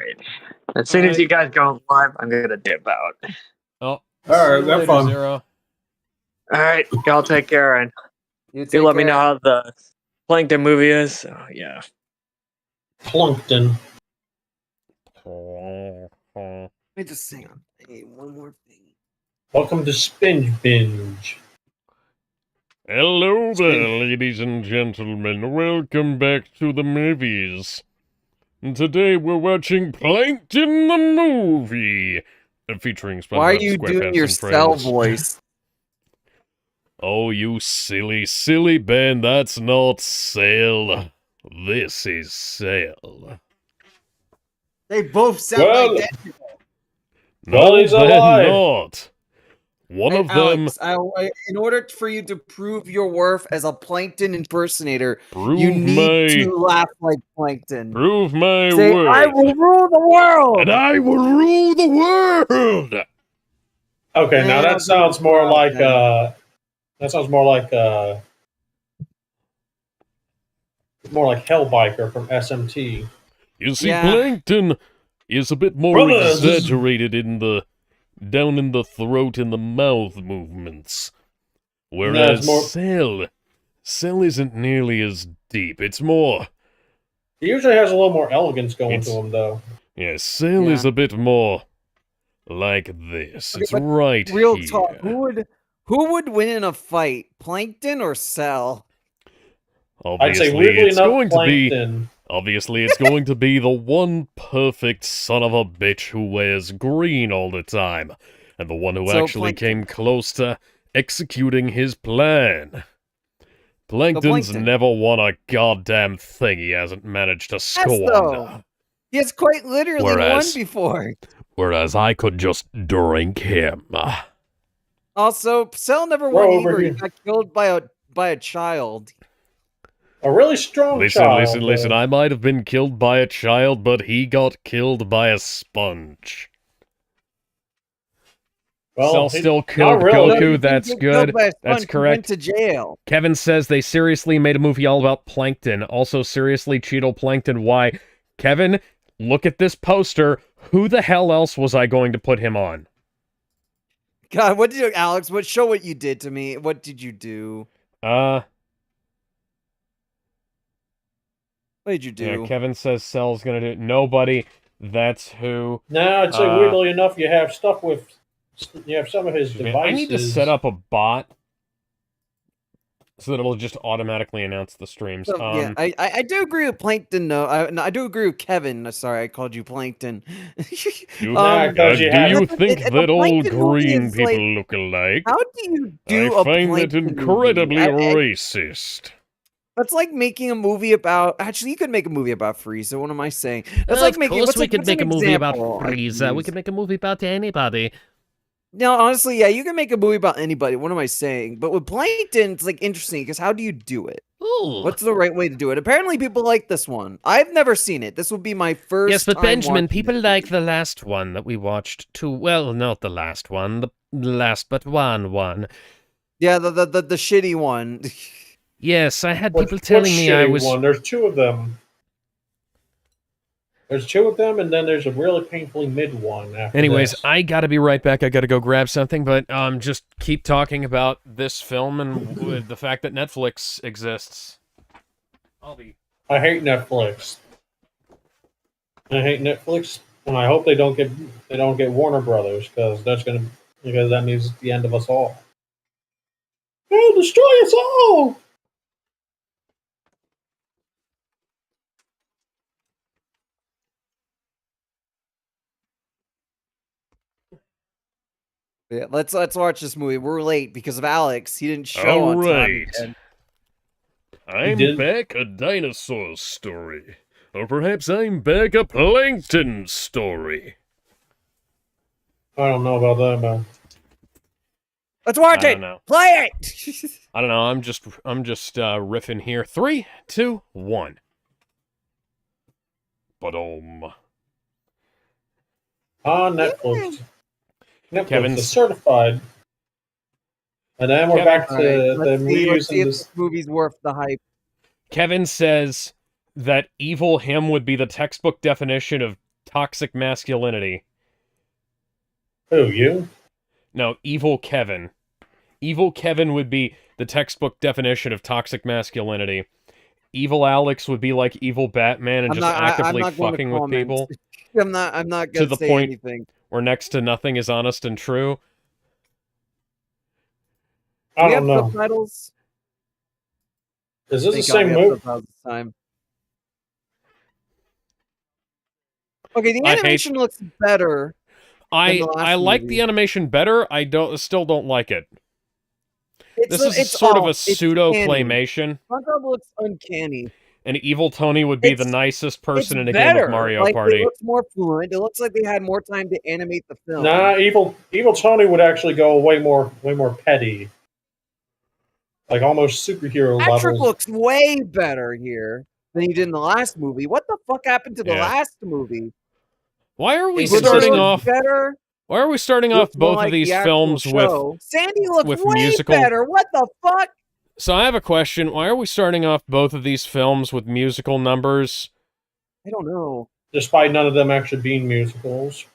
Alright. As soon as you guys go live, I'm gonna dip out. Oh, alright, that's fun. Zero. Alright, y'all take care, and do let me know how the Plankton movie is. So, yeah. Plankton. Let me just sing on one more thing. Welcome to Spinge Binge. Hello there, ladies and gentlemen. Welcome back to the Mehvies. And today we're watching Plankton the movie, featuring SpongeBob, Why are you SquarePants, doing your and cell friends. voice? Oh, you silly, silly Ben, that's not Sail. This is Sail. They both sound identical. No, he's they're alive. not. One of them... Alex, in order for you to prove your worth as a Plankton impersonator, Prove you need to laugh like Plankton. Prove my Say, worth. I will rule the world! And I will rule the world! Okay, now that sounds more like more like Hellbiker from SMT. You see, Plankton is a bit more exaggerated in the down in the throat and the mouth movements. Whereas Cell isn't nearly as deep. It's more... He usually has a little more elegance going to him, though. Yeah, Cell is a bit more like this. It's right real here. Talk, who would win in a fight, Plankton or Cell? Obviously, I'd say weirdly it's enough, going Plankton. to be... Obviously, it's going to be the one perfect son of a bitch who wears green all the time, and the one who actually came close to executing his plan. Plankton's never won a goddamn thing he hasn't managed to squander. He has quite literally won before. Whereas I could just drink him. Also, Cell never won either. He got killed by a child. A really strong child. Listen, I might have been killed by a child, but he got killed by a sponge. Well, Cell still killed Goku, that's good. That's correct. Went to jail. Kevin says they seriously made a movie all about Plankton. Also, seriously, Cheeto Plankton, why? Kevin, look at this poster. Who the hell else was I going to put him on? God, what did you, Alex? Show what you did to me. What did you do? What did you do? Yeah, Kevin says Cell's gonna do it. Nobody. That's who. No, I'd say weirdly enough, you have stuff with... You have some of his devices... I need to set up a bot so that it'll just automatically announce the streams. So, yeah, I do agree with Plankton, though. I do agree with Kevin. Sorry, I called you Plankton. Do you think that all green people look alike? How do you do a Plankton I find that incredibly racist. That's like making a movie about... Actually, you could make a movie about Frieza. What am I saying? That's like making... Of course we could make a movie about Frieza. We could make a movie about anybody. No, honestly, yeah, you can make a movie about anybody. What am I saying? But with Plankton, it's like interesting because how do you do it? Ooh. What's the right way to do it? Apparently, people like this one. I've never seen it. This will be my first. Yes, but time Benjamin, people like the last one that we watched too. Well, not the last one, the last but one. Yeah, the shitty one. Yes, I had people telling me I was. There's two of them. There's two of them, and then there's a really painfully mid one after Anyways, this. I gotta be right back. I gotta go grab something, but just keep talking about this film and the fact that Netflix exists. I hate Netflix. I hate Netflix, and I hope they don't get Warner Brothers because that means the end of us all. They'll destroy us all. Yeah, let's watch this movie. We're late because of Alex. He didn't show on time. I'm back a dinosaur story. Or perhaps I'm back a Plankton story. I don't know about that, man. Let's watch it! Play it! I don't know, I'm just riffing here. 3, 2, 1. Ba-dum. Netflix. Netflix Kevin's is certified. And then we're back to the let's see if this movie's worth the hype. Kevin says that evil him would be the textbook definition of toxic masculinity. Who, you? No, evil Kevin. Evil Kevin would be the textbook definition of toxic masculinity. Evil Alex would be like evil Batman and just actively fucking with people. I'm not to gonna the say point anything. where next to nothing is honest and true. I don't know. Subtitles? Is this the Thank God same we have movie? subtitles this time. Okay, the animation looks better. I like the animation better. I still don't like it. This is sort of a pseudo claymation. SpongeBob looks uncanny. And Evil Tony would be the nicest person in a game of Mario like, Party. It looks more fluent. It looks like they had more time to animate the film. Nah, Evil Tony would actually go way more petty. Like almost superhero levels. Patrick looks way better here than he did in the last movie. What the fuck happened to the last movie? Why are we starting off better? Why are we starting off both of these films with Sandy looks with way musical better? What the fuck? So I have a question. Why are we starting off both of these films with musical numbers? I don't know. Despite none of them actually being musicals.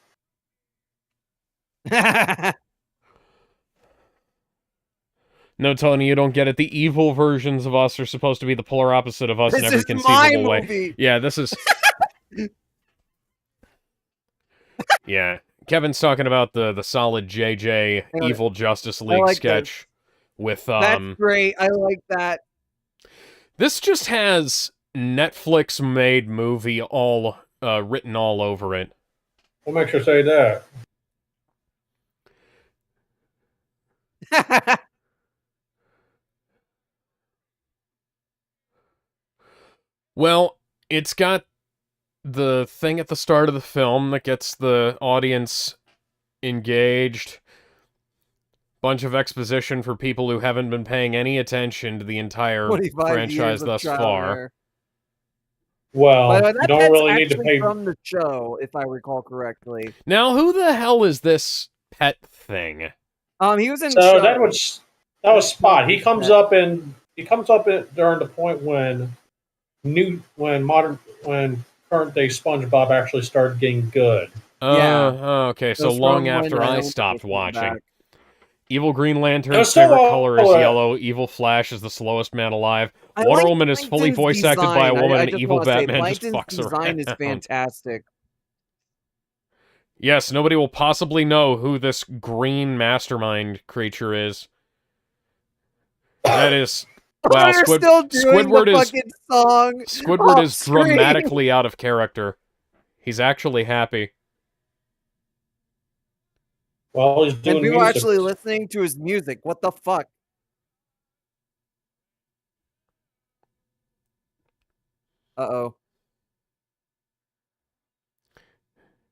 No, Tony, you don't get it. The evil versions of us are supposed to be the polar opposite of us in every conceivable way. Yeah, this is... Yeah. Kevin's talking about the solid JJ Evil Justice League sketch with... That's great. I like that. This just has Netflix-made movie all written all over it. What makes you say that? Well, it's got the thing at the start of the film that gets the audience engaged. Bunch of exposition for people who haven't been paying any attention to the entire franchise thus far. Well, you don't really need to pay from the show, if I recall correctly. Now, who the hell is this pet thing? He was in the show. that was Spot. He comes up during the point when current day SpongeBob actually started getting good. Okay, so long after I stopped watching. Evil Green Lantern's favorite color is yellow. Evil Flash is the slowest man alive. Wonder Woman is fully voice acted by a woman, and Evil Batman just fucks around. Design is fantastic. Yes, nobody will possibly know who this green mastermind creature is. That is... Wow, Squidward is dramatically out of character. He's actually happy. Well, he's doing and people music. Actually listening to his music. What the fuck? Uh-oh.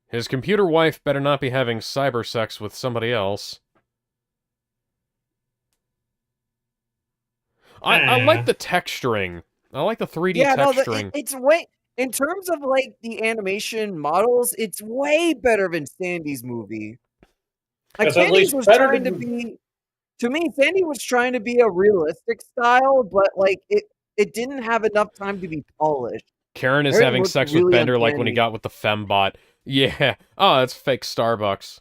His computer wife better not be having cyber sex with somebody else. I like the texturing. I like the 3D texturing. No, it's way... In terms of, like, the animation models, it's way better than Sandy's movie. Like, Sandy was trying to be... To me, Sandy was trying to be a realistic style, but, like, it didn't have enough time to be polished. Karen is having sex with Bender like when he got with the fembot. Yeah. Oh, that's fake Starbucks.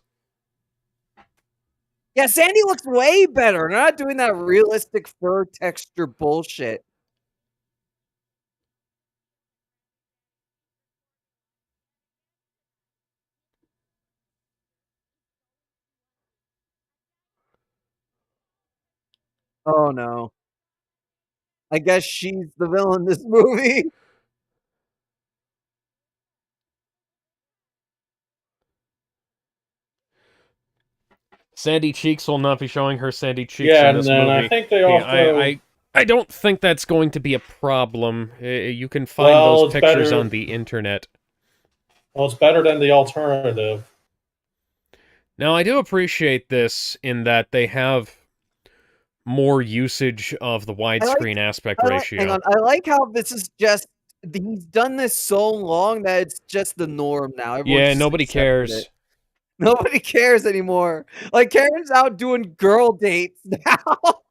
Yeah, Sandy looks way better. They're not doing that realistic fur texture bullshit. Oh, no. I guess she's the villain in this movie. Sandy Cheeks will not be showing her Sandy Cheeks in this movie. I think they also... I don't think that's going to be a problem. You can find those pictures on the internet. Well, it's better than the alternative. Now, I do appreciate this in that they have more usage of the widescreen aspect ratio. Hang on, I like how this is just... He's done this so long that it's just the norm now. Yeah, nobody cares. Nobody cares anymore. Like, Karen's out doing girl dates now.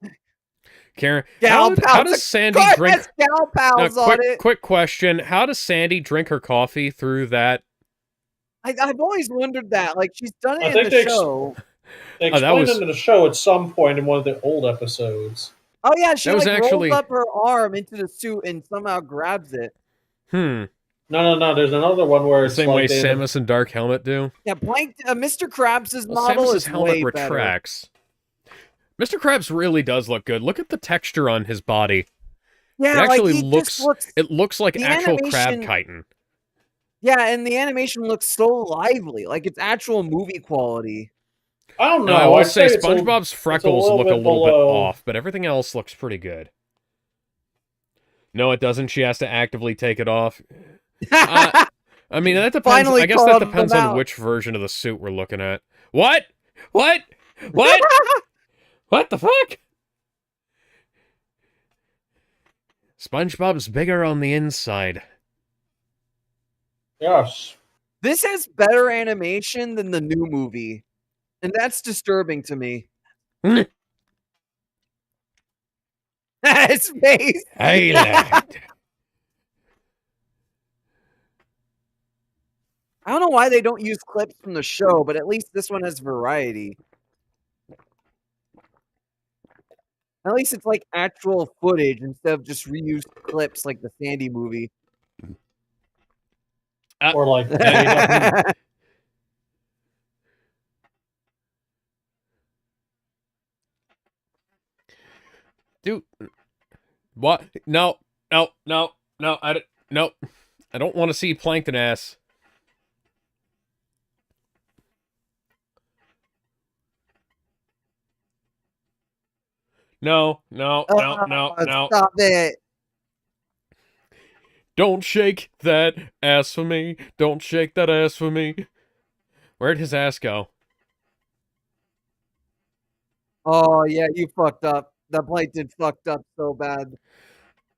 Karen, how does Sandy drink? Gal pals on it. Quick question: how does Sandy drink her coffee through that I've always wondered that. Like, she's done I it in think the they show. They Oh, that explained was- it in the show at some point in one of the old episodes. Oh yeah, she That was like actually- rolls up her arm into the suit and somehow grabs it. No. There's another one where The it's same like way they end up- Samus and Dark Helmet do. Yeah, Mr. Krabs' Well, model Samus's is helmet way better. retracts. Mr. Krabs really does look good. Look at the texture on his body. Yeah, It actually like, looks. It looks like the actual crab animation- chitin. Yeah, and the animation looks so lively, like it's actual movie quality. I don't know. No, I will I'd say it's SpongeBob's freckles little look a bit little bit below. off, but everything else looks pretty good. No, it doesn't. She has to actively take it off. I mean, that depends. Finally I guess that called depends them on out. which version of the suit we're looking at. What? What? What? What the fuck? SpongeBob's bigger on the inside. Yes. This has better animation than the new movie, and that's disturbing to me. His face. Hey, lad. I don't know why they don't use clips from the show, but at least this one has variety. At least it's like actual footage instead of just reused clips like the Sandy movie. Or like Dude, what? No. I don't want to see Plankton ass. No. Stop it. Don't shake that ass for me. Don't shake that ass for me. Where'd his ass go? Oh, yeah, you fucked up. That Plankton fucked up so bad.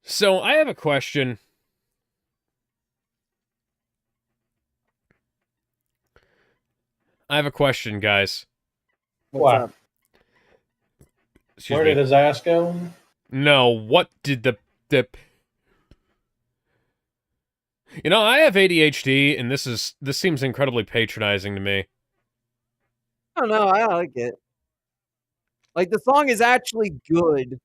So, I have a question. Guys. What's What? up? Excuse where me. did his ass go? No, what did the... You know, I have ADHD, and this seems incredibly patronizing to me. I don't know. I like it. Like, the song is actually good.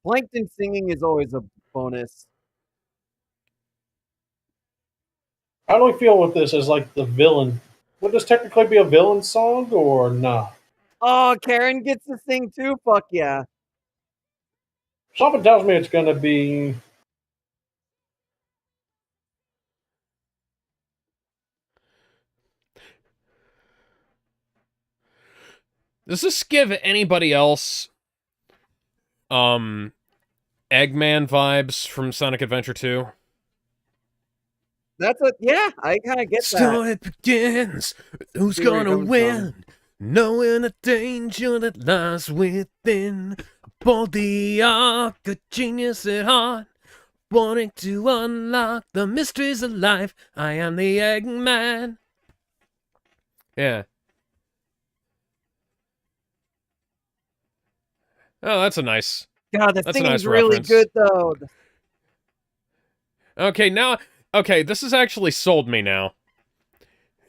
Plankton singing is always a bonus. How do we feel with this as like the villain? Would this technically be a villain song or not? Oh, Karen gets to sing too? Fuck yeah. Something tells me it's going to be. Does this give anybody else Eggman vibes from Sonic Adventure 2? That's what, yeah, I kind of get that. So it begins. Who's See where he gonna comes win? Knowing the danger that lies within. Aboard the ark, a genius at heart. Wanting to unlock the mysteries of life. I am the Eggman. Yeah. Oh, that's a nice... God, the That's a singing's nice really reference. good, though. Okay, now... Okay, this has actually sold me now.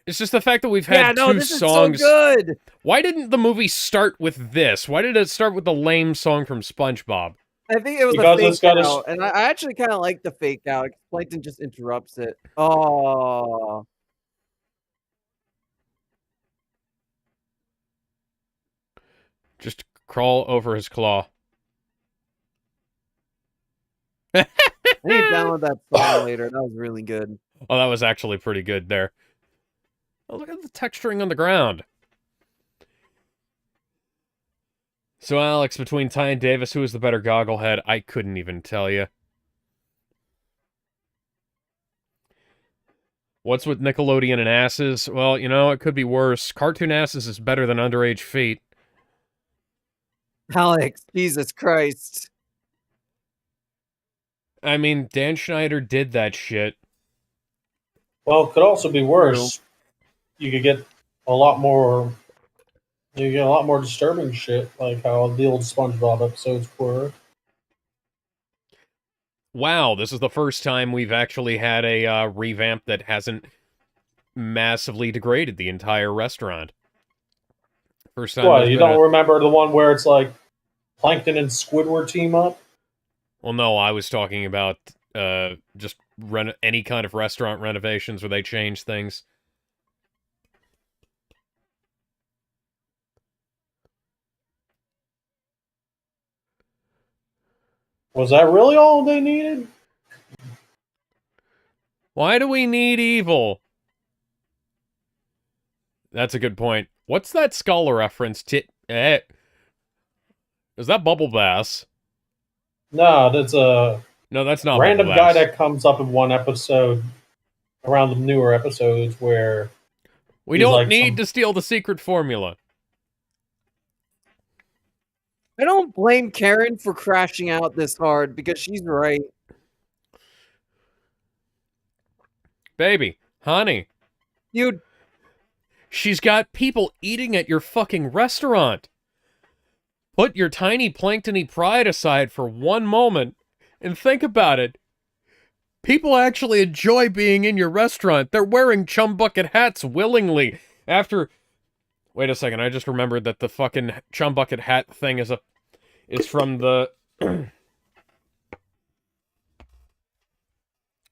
It's just the fact that we've had two this songs... is so good. Why didn't the movie start with this? Why did it start with the lame song from SpongeBob? I think it was Because a it's fake got a out, and I actually kind of like the fake out. Plankton just interrupts it. Oh, Just crawl over his claw. I need to download that song later. That was really good. Oh, that was actually pretty good there. Oh, look at the texturing on the ground. So, Alex, between Ty and Davis, who is the better gogglehead? I couldn't even tell you. What's with Nickelodeon and asses? Well, you know, it could be worse. Cartoon asses is better than underage feet. Alex, Jesus Christ. I mean, Dan Schneider did that shit. Well, it could also be worse. You could get a lot more. You get a lot more disturbing shit, like how the old SpongeBob episodes were. wow, this is the first time we've actually had a revamp that hasn't massively degraded the entire restaurant. First time. What, you don't remember the one where it's like Plankton and Squidward team up? Well, no, I was talking about just any kind of restaurant renovations where they change things. Was that really all they needed? Why do we need evil? That's a good point. What's that skull reference? Is that Bubble Bass? No, that's a No, that's not random Bubble guy Bass. that comes up in one episode, around the newer episodes, where we don't need to steal the secret formula. I don't blame Karen for crashing out this hard because she's right. Baby, honey. She's got people eating at your fucking restaurant. Put your tiny plankton-y pride aside for one moment and think about it. People actually enjoy being in your restaurant. They're wearing chum bucket hats willingly. Wait a second, I just remembered that the fucking chum bucket hat thing is from the...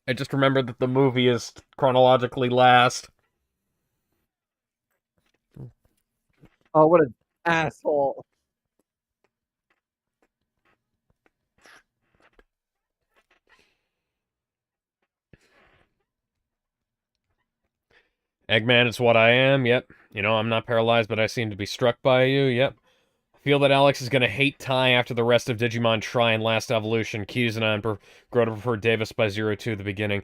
I just remembered that the movie is chronologically last. Oh, what an asshole. Eggman is what I am, yep. You know, I'm not paralyzed, but I seem to be struck by you, yep. I feel that Alex is gonna hate Ty after the rest of Digimon Try and Last Evolution. Keys and I grow to prefer Davis by 0-2 at the beginning.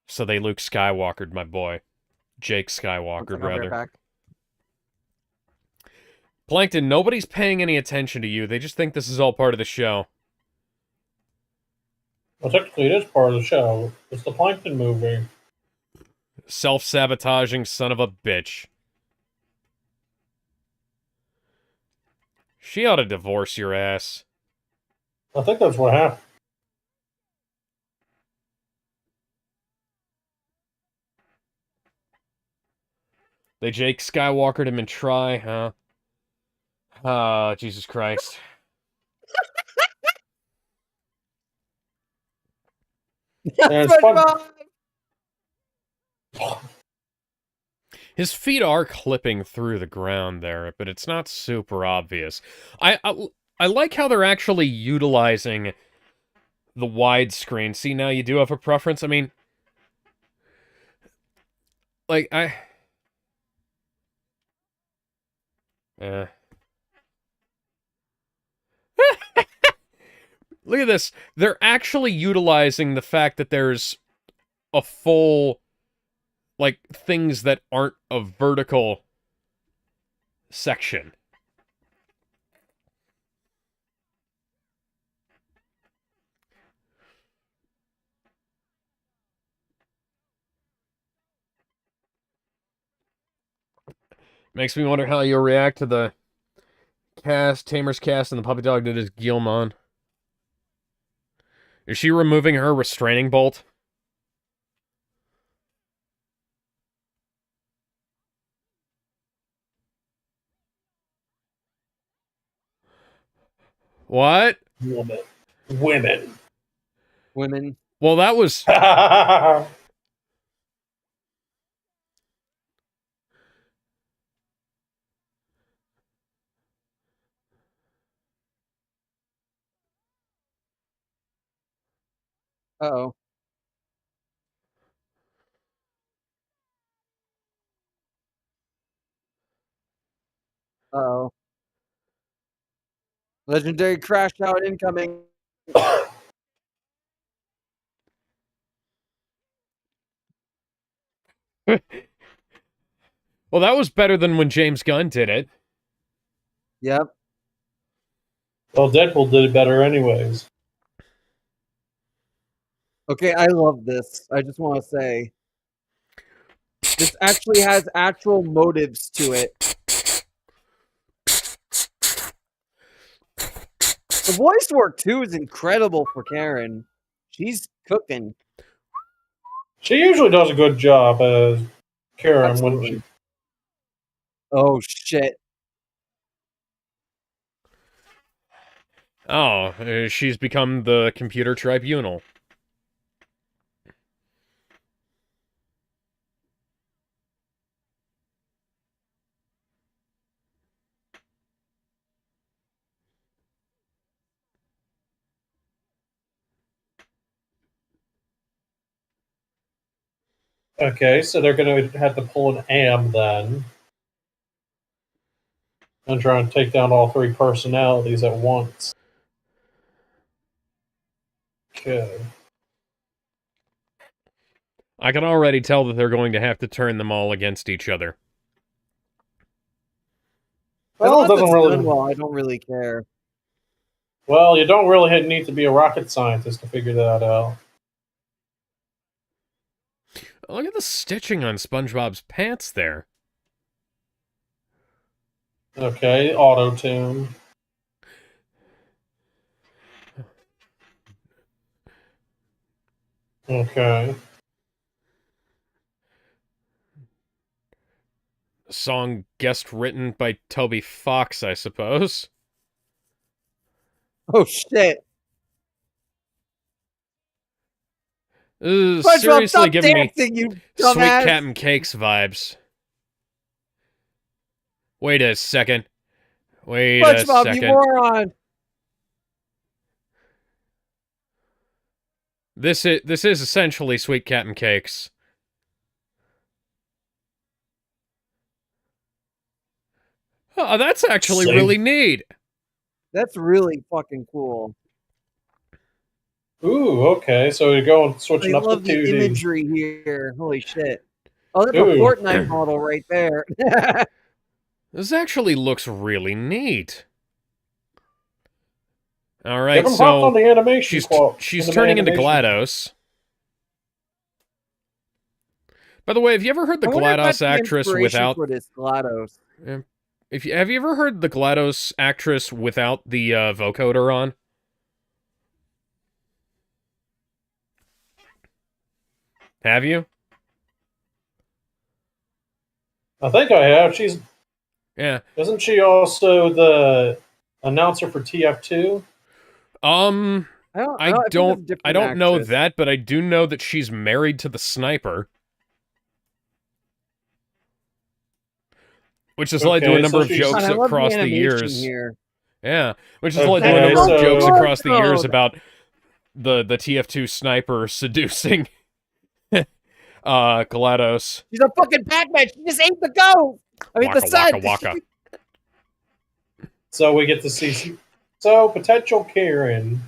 So they Luke Skywalkered, my boy. Jake Skywalkered, rather. Back. Plankton, nobody's paying any attention to you. They just think this is all part of the show. Well, technically it is part of the show. It's the Plankton movie. Self-sabotaging son of a bitch. She ought to divorce your ass. I think that's what happened. They Jake Skywalkered him and Try, huh? Ah, Jesus Christ. And SpongeBob. His feet are clipping through the ground there, but it's not super obvious. I like how they're actually utilizing the widescreen. See, now you do have a preference. I mean, like, Look at this. They're actually utilizing the fact that there's a full, like, things that aren't a vertical section. Makes me wonder how you'll react to the Tamer's cast and the puppy dog that is Guilmon. Is she removing her restraining bolt? What? Women. Well, that was... Uh-oh. Uh-oh. Legendary crash out incoming. Well, that was better than when James Gunn did it. Yep. Well, Deadpool did it better anyways. Okay, I love this. I just want to say. This actually has actual motives to it. The voice work too is incredible for Karen. She's cooking. She usually does a good job as Karen Absolutely. when she. Oh shit! Oh, she's become the computer tribunal. Okay, so they're going to have to pull an AM then. And try and take down all three personalities at once. Okay. I can already tell that they're going to have to turn them all against each other. Well, it doesn't really. Well, I don't really care. Well, you don't really need to be a rocket scientist to figure that out. Look at the stitching on SpongeBob's pants there. Okay, auto-tune. Okay. Song guest written by Toby Fox, I suppose. Oh shit! Seriously giving me you Sweet dumbass. Captain Cakes vibes. Wait a second. Wait a SpongeBob, second. you moron! This is essentially Sweet Captain Cakes. Oh, that's actually really neat. That's really fucking cool. Ooh, okay. So you're going switching I up to love the 2D. imagery here. Holy shit! Oh, that's Ooh. a Fortnite model right there. This actually looks really neat. All right, Give 'em hop on so the animation she's turning into GLaDOS. By the way, have you ever heard the GLaDOS actress without for this GLaDOS? Have you ever heard the GLaDOS actress without the vocoder on? Have you? I think I have. She's. Yeah. Isn't she also the announcer for TF2? I don't know that, but I do know that she's married to the sniper. Which has led to a number of jokes across the years. Here. Yeah, which has led to a number of jokes across the years about the TF2 sniper seducing GLaDOS. She's a fucking Pac-Man. She just ate the goat. I mean, the sun. Waka, waka. So we get to see. So potential Karen.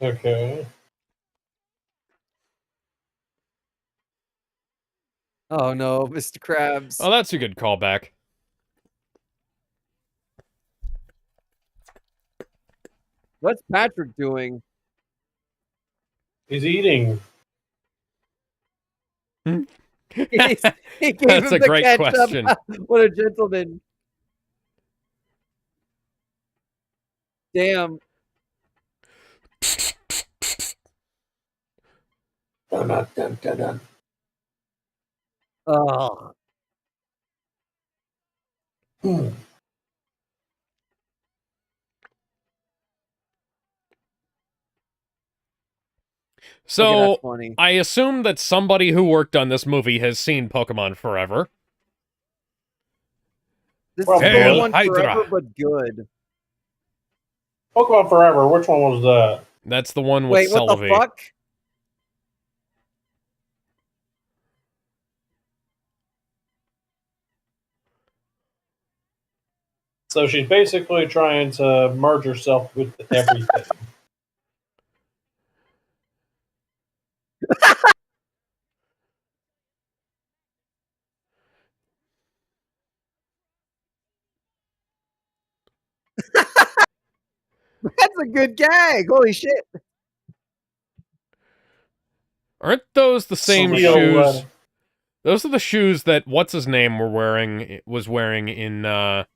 Okay. Oh no, Mr. Krabs. Oh, that's a good callback. What's Patrick doing? He's eating. He gave That's him a the great ketchup. question. What a gentleman. Damn. Oh. So, that's funny. I assume that somebody who worked on this movie has seen Pokemon Forever. This Well, is Hail one Hydra. forever, but good. Pokemon Forever. Which one was that? That's the one with Wait, what Celebi. the fuck? So she's basically trying to merge herself with everything. That's a good gag. Holy shit. Aren't those the same Steel shoes? leather. Those are the shoes that what's his name was wearing in Not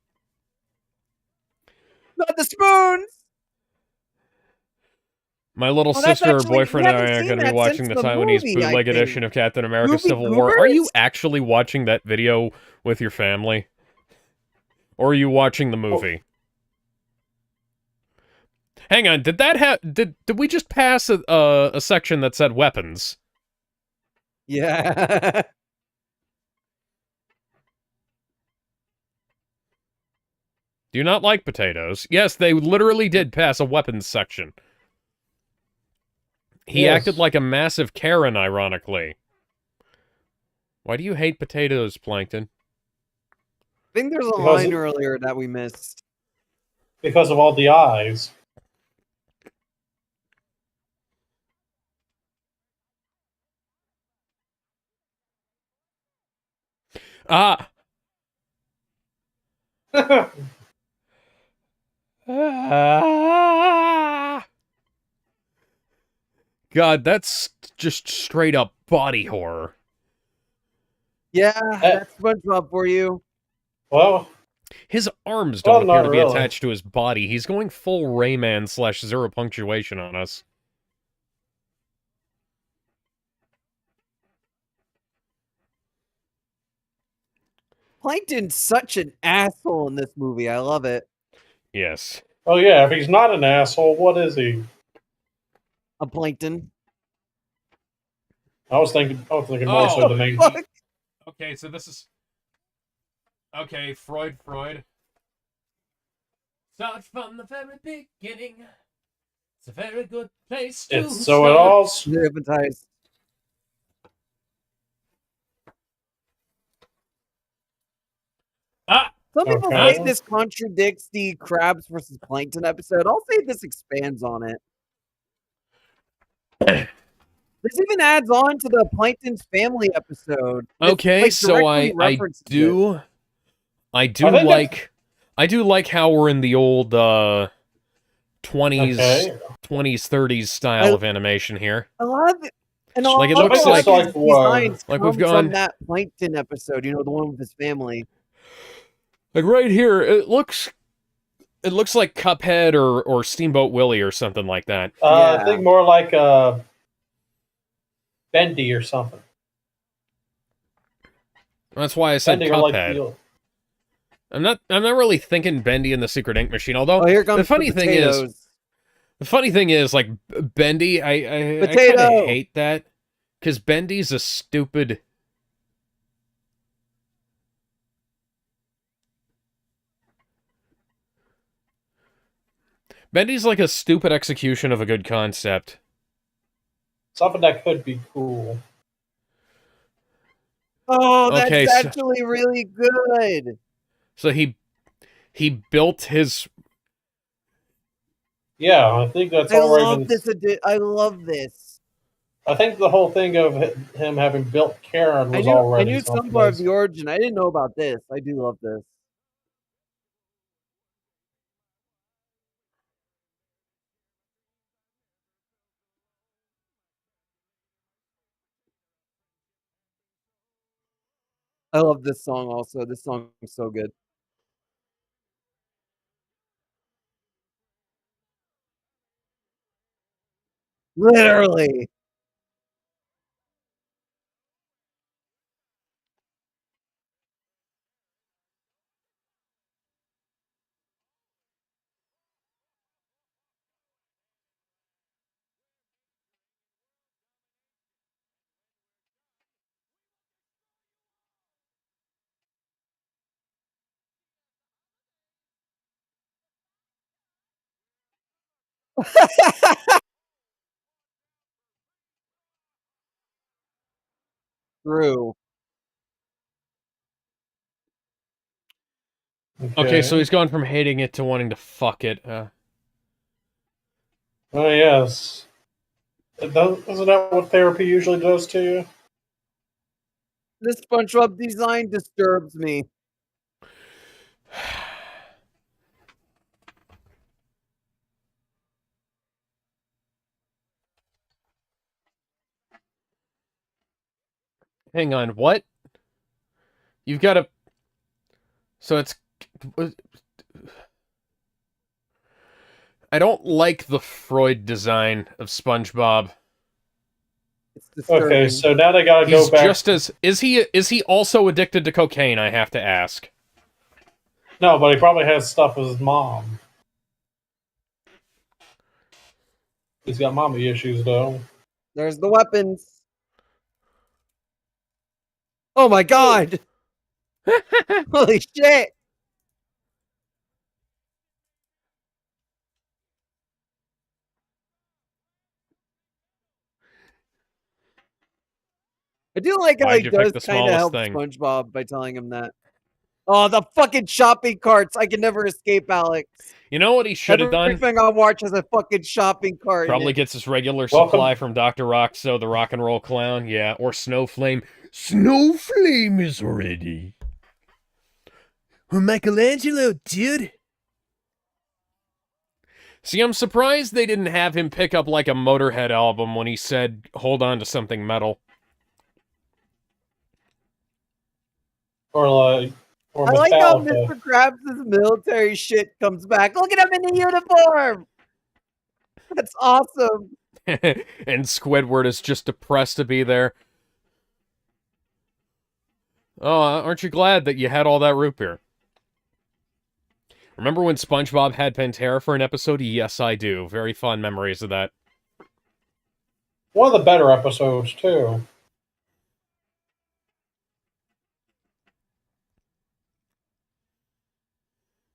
the spoons. my little Oh, that's sister, her actually- we boyfriend, and I haven't are seen going to be that watching since the the Taiwanese movie, I bootleg think. edition of Captain America Movie Civil War. Are you Goobers? actually watching that video with your family? Or are you watching the movie? Hang on, did that did we just pass a section that said weapons? Yeah. Do you not like potatoes? Yes, they literally did pass a weapons section. He Yes. acted like a massive Karen, ironically. Why do you hate potatoes, Plankton? I think there's a Because line it- earlier that we missed. Because of all the eyes. Ah! Oh, Ah! God, that's just straight up body horror. Yeah, that's SpongeBob for you. well, His arms Well, don't appear not to be really. attached to his body. He's going full Rayman / zero punctuation on us. Plankton's such an asshole in this movie. I love it. Yes. oh yeah, if he's not an asshole, what is he? A Plankton. I was thinking more Oh, so the main. Fuck. Okay, so this is... Okay, Freud. Start from the very beginning. It's a very good place to It's so it all. They're hypnotized. Ah! Some people Okay. say this contradicts the Krabs versus Plankton episode. I'll say this expands on it. This even adds on to the Plankton's family episode. This, Okay, so directly I references it. do I think like how we're in the old 20s Okay. 30s style of animation here. I love it. And Like, it all looks of like- his like what? designs Like come we've gone- from that Plankton episode, the one with his family. Like right here, it looks like Cuphead or Steamboat Willie or something like that. I Yeah. think more like Bendy or something. That's why I said Bendy or like Cuphead. I'm not really thinking Bendy and the Secret Ink Machine, although Oh, here comes the funny thing is like Bendy, I kind of Potato. hate that because Bendy's a stupid. Bendy's like a stupid execution of a good concept. Something that could be cool. Oh, that's Okay, so- actually really good. So he built his. Yeah, I think that's I already love been. this. I love this. I think the whole thing of him having built Karen I was knew already some something. part of the origin. I didn't know about this. I do love this. I love this song also. This song is so good. Literally. True. Okay, so he's gone from hating it to wanting to fuck it. Oh yes. Isn't that what therapy usually does to you? This SpongeBob design disturbs me. Hang on, what? You've got to... So it's... I don't like the Freud design of SpongeBob. It's disturbing. Okay, so now they gotta go back. Just as... Is he also addicted to cocaine, I have to ask? No, but he probably has stuff with his mom. He's got mommy issues, though. There's the weapons. Oh my god! Holy shit! I do like how Why'd he you pick does the kind of smallest help thing? SpongeBob by telling him that. Oh, the fucking shopping carts! I can never escape, Alex. You know what he should have done? Everything I watch has a fucking shopping cart. Probably in it. gets his regular supply from Dr. Roxo, the rock and roll clown. Yeah, or Snowflame. Snowflame is ready. Or Michelangelo, dude. See, I'm surprised they didn't have him pick up like a Motorhead album when he said, hold on to something metal. Or or I like how Metallica. Mr. Krabs' military shit comes back. Look at him in the uniform! That's awesome. And Squidward is just depressed to be there. Oh, aren't you glad that you had all that root beer? Remember when SpongeBob had Pantera for an episode? Yes, I do. Very fond memories of that. One of the better episodes, too.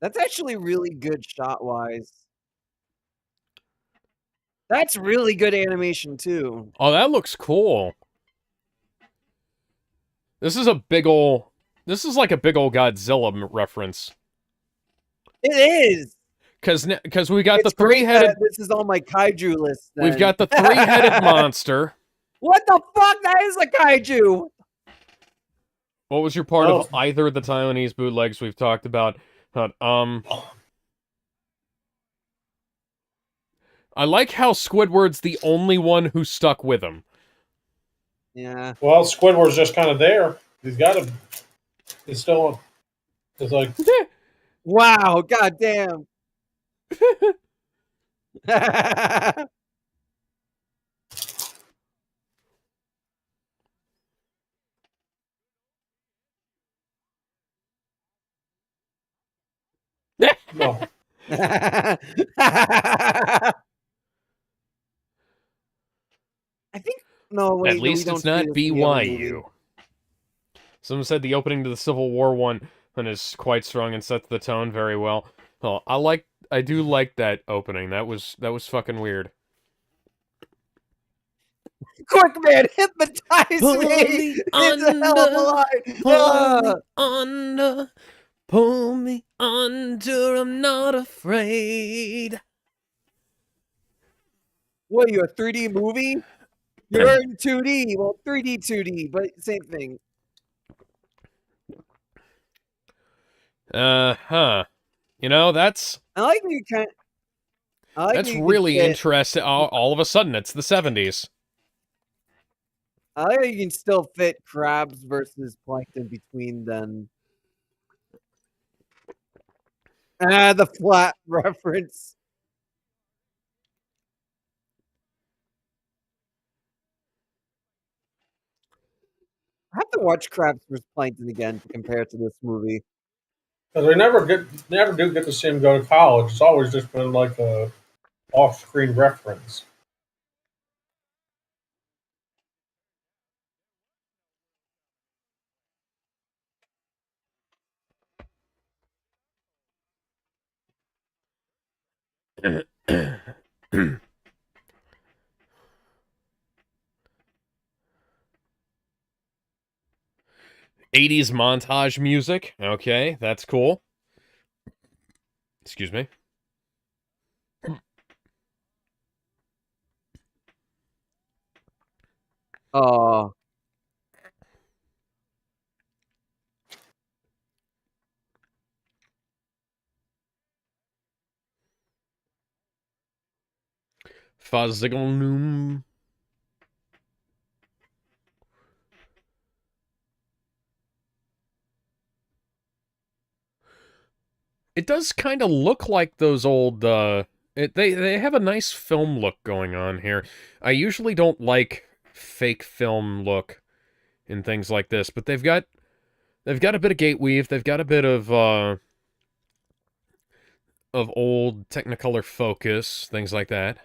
That's actually really good shot-wise. That's really good animation, too. Oh, that looks cool. This is a big ol'... This is like a big ol' Godzilla reference. It is! Because we got It's the three-headed... This is on my kaiju list, then. We've got the three-headed monster. What the fuck? That is a kaiju! What was your part of either of the Taiwanese bootlegs we've talked about? I like how Squidward's the only one who stuck with him. Yeah. Well, Squidward's just kind of there. He's got him. He's still... It's like... Wow, goddamn. No. I think wait, At least it's not BYU. Someone said the opening to the Civil War one is quite strong and sets the tone very well. Oh, I do like that opening. That was fucking weird. Quick, man, hypnotize Pull me! me It's a hell of a line! Pull me under, pull me under, I'm not afraid. What, you a 3D movie? You're in 2D. Well, 3D, 2D, but same thing. You know, that's... I like that you kind of... that's really interesting. All of a sudden, it's the 70s. I like how you can still fit Krabs versus Plankton between them. The flat reference. I have to watch Krabs vs. Plankton again to compare to this movie. Because we never do get to see him go to college. It's always just been like a off-screen reference. '80s montage music. Okay, that's cool. Excuse me. Oh. Fuzzigalnoom. It does kind of look like those old, they have a nice film look going on here. I usually don't like fake film look in things like this, but they've got a bit of gate weave, they've got a bit of old Technicolor focus, things like that.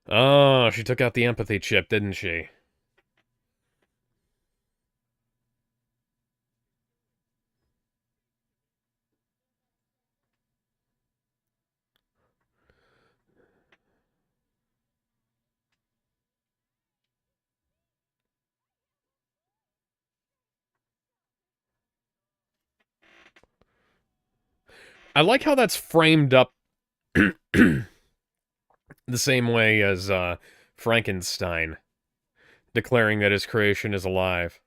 Oh, she took out the empathy chip, didn't she? I like how that's framed up the same way as Frankenstein, declaring that his creation is alive.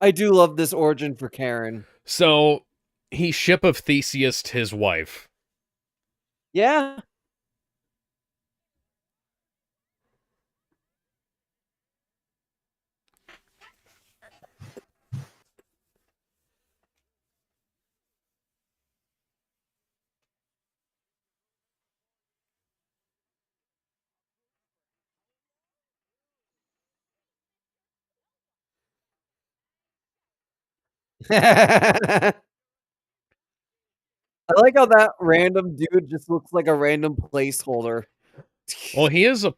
I do love this origin for Karen. So, he ship of Theseus his wife. Yeah. I like how that random dude just looks like a random placeholder. Well, he is a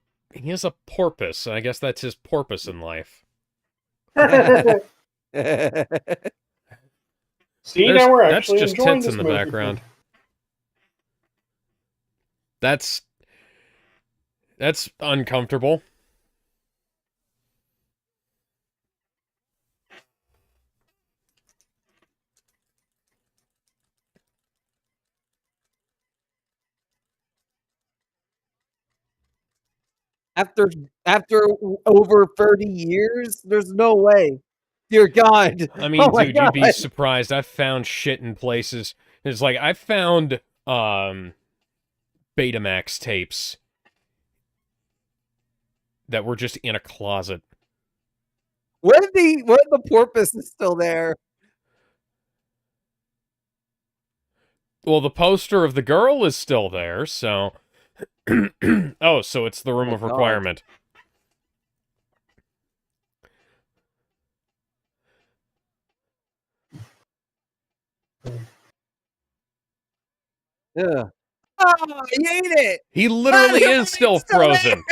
porpoise, and I guess that's his porpoise in life. See, now we're That's actually just enjoying tits this in the movie. background. That's uncomfortable. After over 30 years, there's no way. Dear God. I mean, Oh my dude, God. you'd be surprised. I've found shit in places. It's like I found Betamax tapes that were just in a closet. What if the porpoise is still there? Well, the poster of the girl is still there, so... Oh, so it's the room Oh, of God. requirement. Yeah. Oh, you ate it! He literally is still frozen.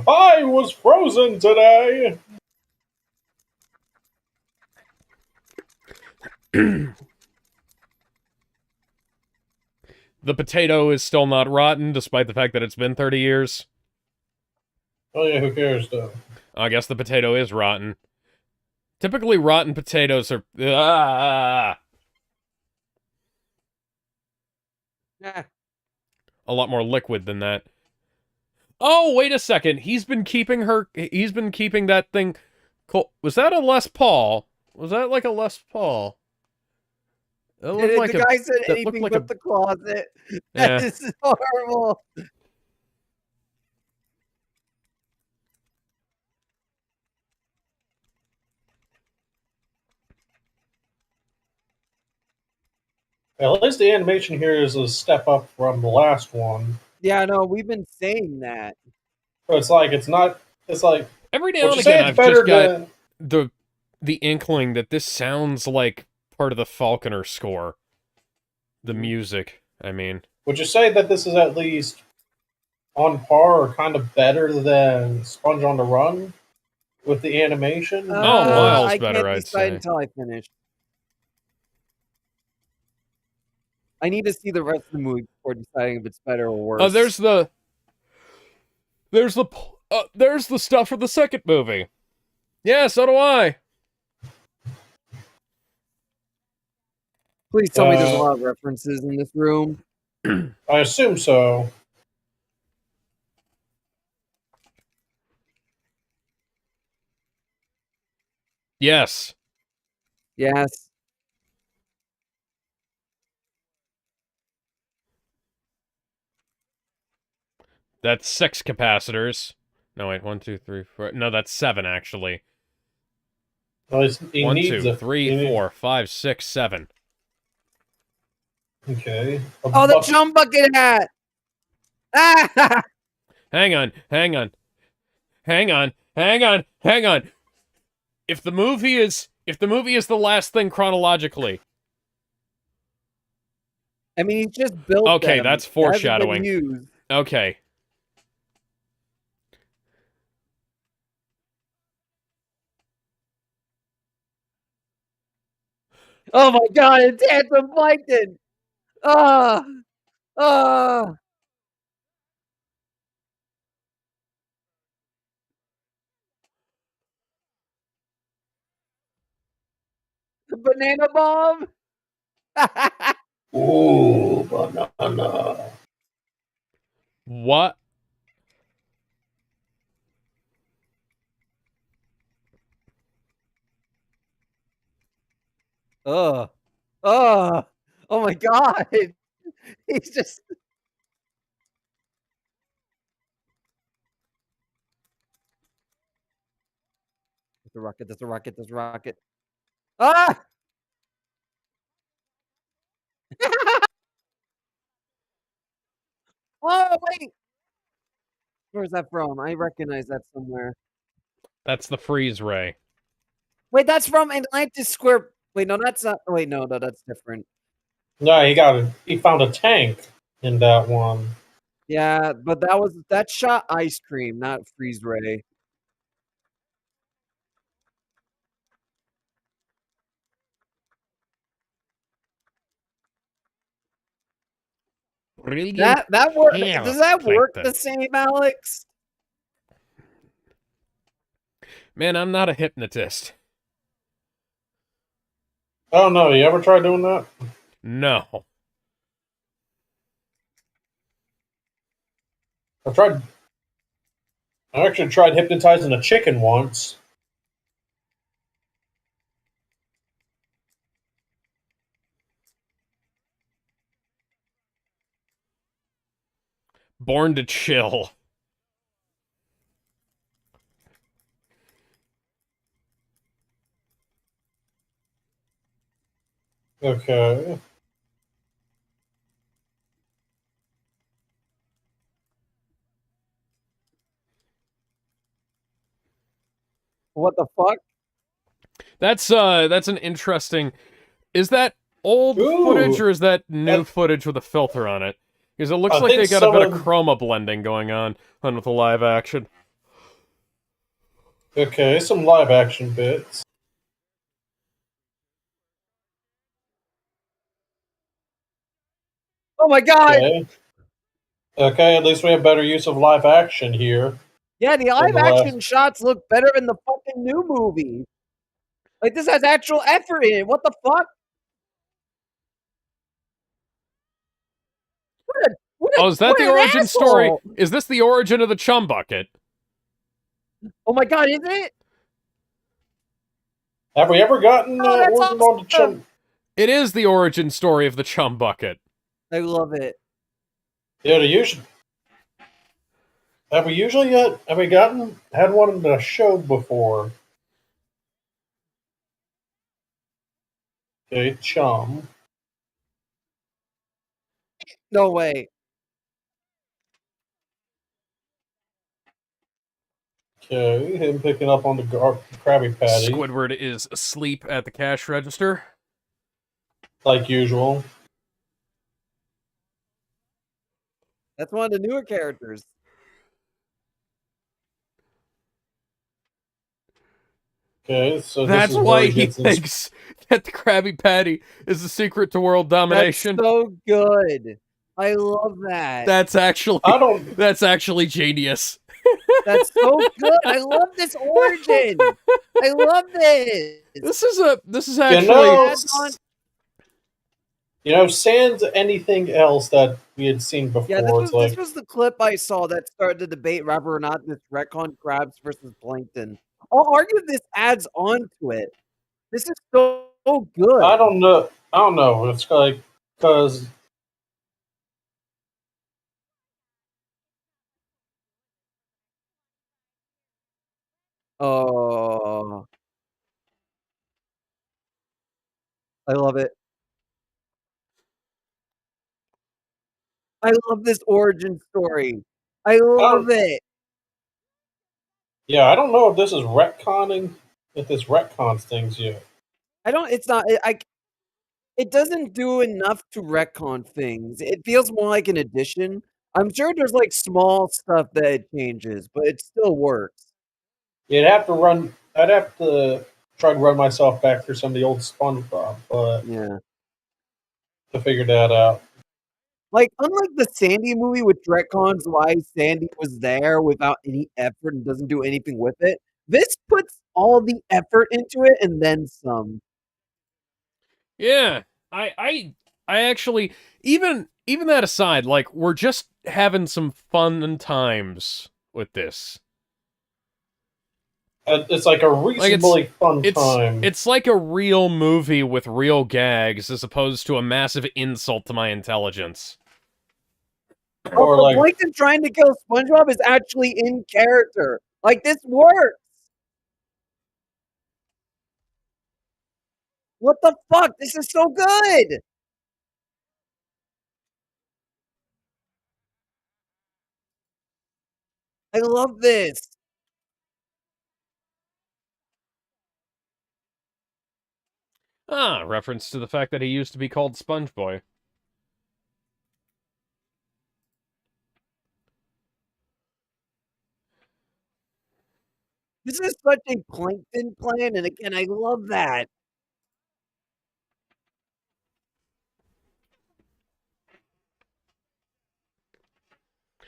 I was frozen today! The potato is still not rotten, despite the fact that it's been 30 years. Oh yeah, who cares though? I guess the potato is rotten. Typically, rotten potatoes are... Yeah. A lot more liquid than that. Oh, wait a second. He's been keeping that thing... Was that a Les Paul? Was that like a Les Paul? It looked like The guy said that anything looked like but the closet. That is horrible. At least the animation here is a step up from the last one. Yeah, no, we've been saying that. So it's like it's not. It's like every now and you say again it's I've just better got the inkling that this sounds like part of the Falconer score. The music, I mean. Would you say that this is at least on par or kind of better than Sponge on the Run with the animation? Miles I better, can't I'd decide say. until I finish. I need to see the rest of the movie before deciding if it's better or worse. Oh, there's the stuff for the second movie. Yeah, so do I. Please tell me there's a lot of references in this room. I assume so. Yes. Yes. That's 6 capacitors. No, wait, 1, 2, 3, 4. No, that's 7 actually. Well, 1, 2, 3, 4, 5, 6, 7. Okay. Oh, the chum bucket hat! Ah! Hang on. If the movie is the last thing chronologically. I mean, he just built Okay, them. that's It hasn't been foreshadowing. used. Okay. Oh my god, it's Handsome Plankton! Ah! Ah! The banana bomb? Ooh, banana. What? Ugh. Ugh. Oh my god. He's just. There's a rocket, there's a rocket, there's a rocket. Ah! Oh, wait! Where's that from? I recognize that somewhere. That's the freeze ray. Wait, that's from Atlantis Square. Wait, no, that's not. Wait, no, that's different. No, he found a tank in that one. Yeah, but that shot ice cream, not freeze ray. Brilliant. That work? hair, Does that work Plankton. the same, Alex? Man, I'm not a hypnotist. Oh no, you ever tried doing that? No. I actually tried hypnotizing a chicken once. Born to chill. Okay. What the fuck? That's an interesting. Is that old footage or is that new footage with a filter on it? Because it looks like they got a bit of chroma blending going on with the live action. Okay, some live action bits. Oh my god! Okay, at least we have better use of live action here. Yeah, the live action shots look better in the fucking new movie. Like, this has actual effort in it. What the fuck? Oh, is that the origin story? Is this the origin of the chum bucket? Oh my god, is it? Have we ever gotten origin on the chum? It is the origin story of the chum bucket. I love it. Yeah, have we had one in the show before? Okay, chum. No way. Okay, him picking up on the Krabby Patty. Squidward is asleep at the cash register. Like usual. That's one of the newer characters. Okay, so that's why he thinks that the Krabby Patty is the secret to world domination. That's so good. I love that. That's actually genius. That's so good. I love this origin. I love this. This is actually sans anything else that we had seen before. Yeah, this was the clip I saw that started the debate whether or not this retcon crabs versus Plankton. I'll argue this adds on to it. This is so good. I don't know. It's like because Oh, I love it. I love this origin story. I love it. Yeah, I don't know if this is retconning, if this retcons things yet. I don't. It's not. It doesn't do enough to retcon things. It feels more like an addition. I'm sure there's like small stuff that it changes, but it still works. You'd have to run. I'd have to try to run myself back through some of the old SpongeBob, but Yeah. to figure that out. Like, unlike the Sandy movie, which retcons why Sandy was there without any effort and doesn't do anything with it, this puts all the effort into it and then some. Yeah, I actually even that aside, like we're just having some fun times with this. It's like a reasonably fun time. It's like a real movie with real gags, as opposed to a massive insult to my intelligence. Or Also, like Plankton trying to kill SpongeBob is actually in character. Like, this works. What the fuck? This is so good. I love this. Ah, reference to the fact that he used to be called SpongeBoy. This is such a Plankton plan, and again, I love that.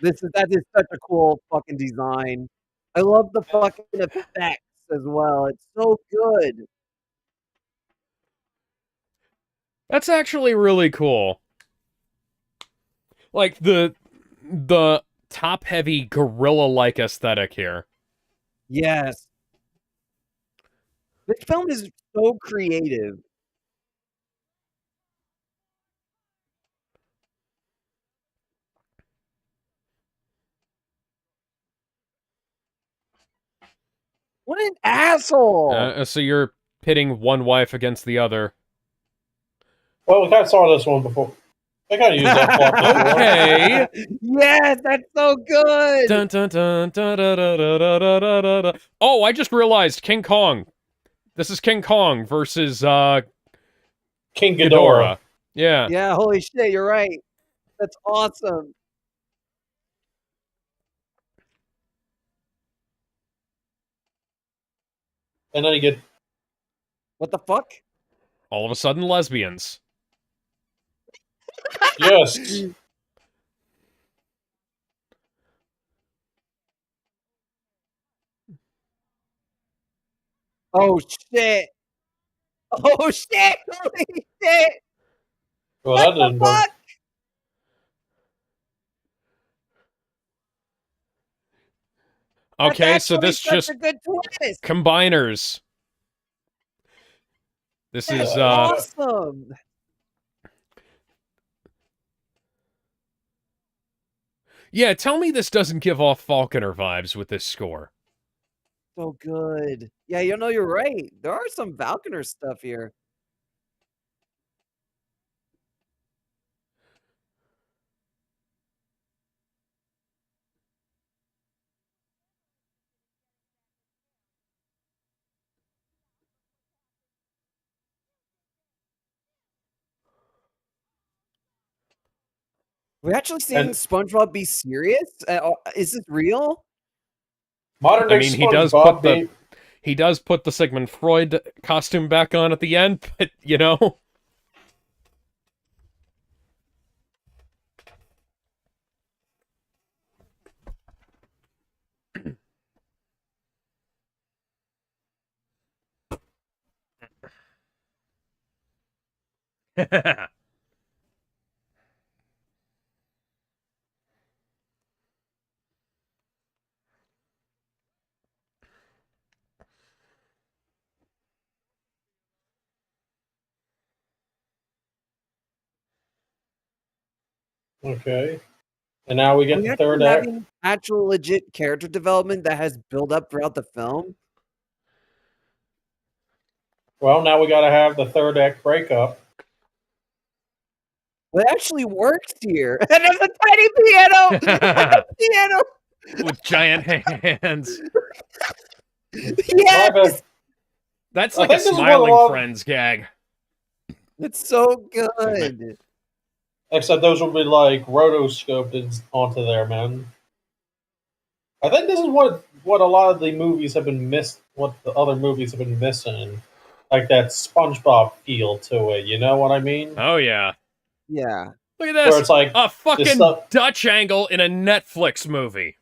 That is such a cool fucking design. I love the fucking effects as well. It's so good. That's actually really cool. Like the top-heavy gorilla-like aesthetic here. Yes. This film is so creative. What an asshole! So you're pitting one wife against the other. well, we kind of saw this one before. I kind of used that plot before. Okay. Yes, that's so good. Dun, dun, dun, dun, dun, dun, dun, dun, dun, dun, dun. Oh, I just realized King Kong. This is King Kong versus King Ghidorah. Ghidorah. Yeah. Yeah, holy shit, you're right. That's awesome. And then you get What the fuck? All of a sudden, lesbians. yes. Oh shit. Oh shit! Holy shit! Well, What that the didn't go. fuck? Okay, That's so actually this such just a good twist. combiners. This That's is awesome. Yeah, tell me this doesn't give off Falconer vibes with this score. So good. Yeah, you know, you're right. There are some Falconer stuff here. We're actually seeing And SpongeBob be serious? Is this real? modern I day mean, SpongeBob he does put the Sigmund Freud costume back on at the end, but you know. Okay. And now we Are get we the actually third act. having actual legit character development that has build up throughout the film? Well, now we got to have the third act breakup. What actually works here? And there's a tiny piano! Piano! With giant hands. Yes! That's like a Smiling Friends gag. It's so good. Except those will be like rotoscoped onto there, man. I think this is what a lot of the movies have been what the other movies have been missing. Like that SpongeBob feel to it, you know what I mean? Oh, yeah. Yeah. Look at this. Where it's like a fucking Dutch angle in a Netflix movie.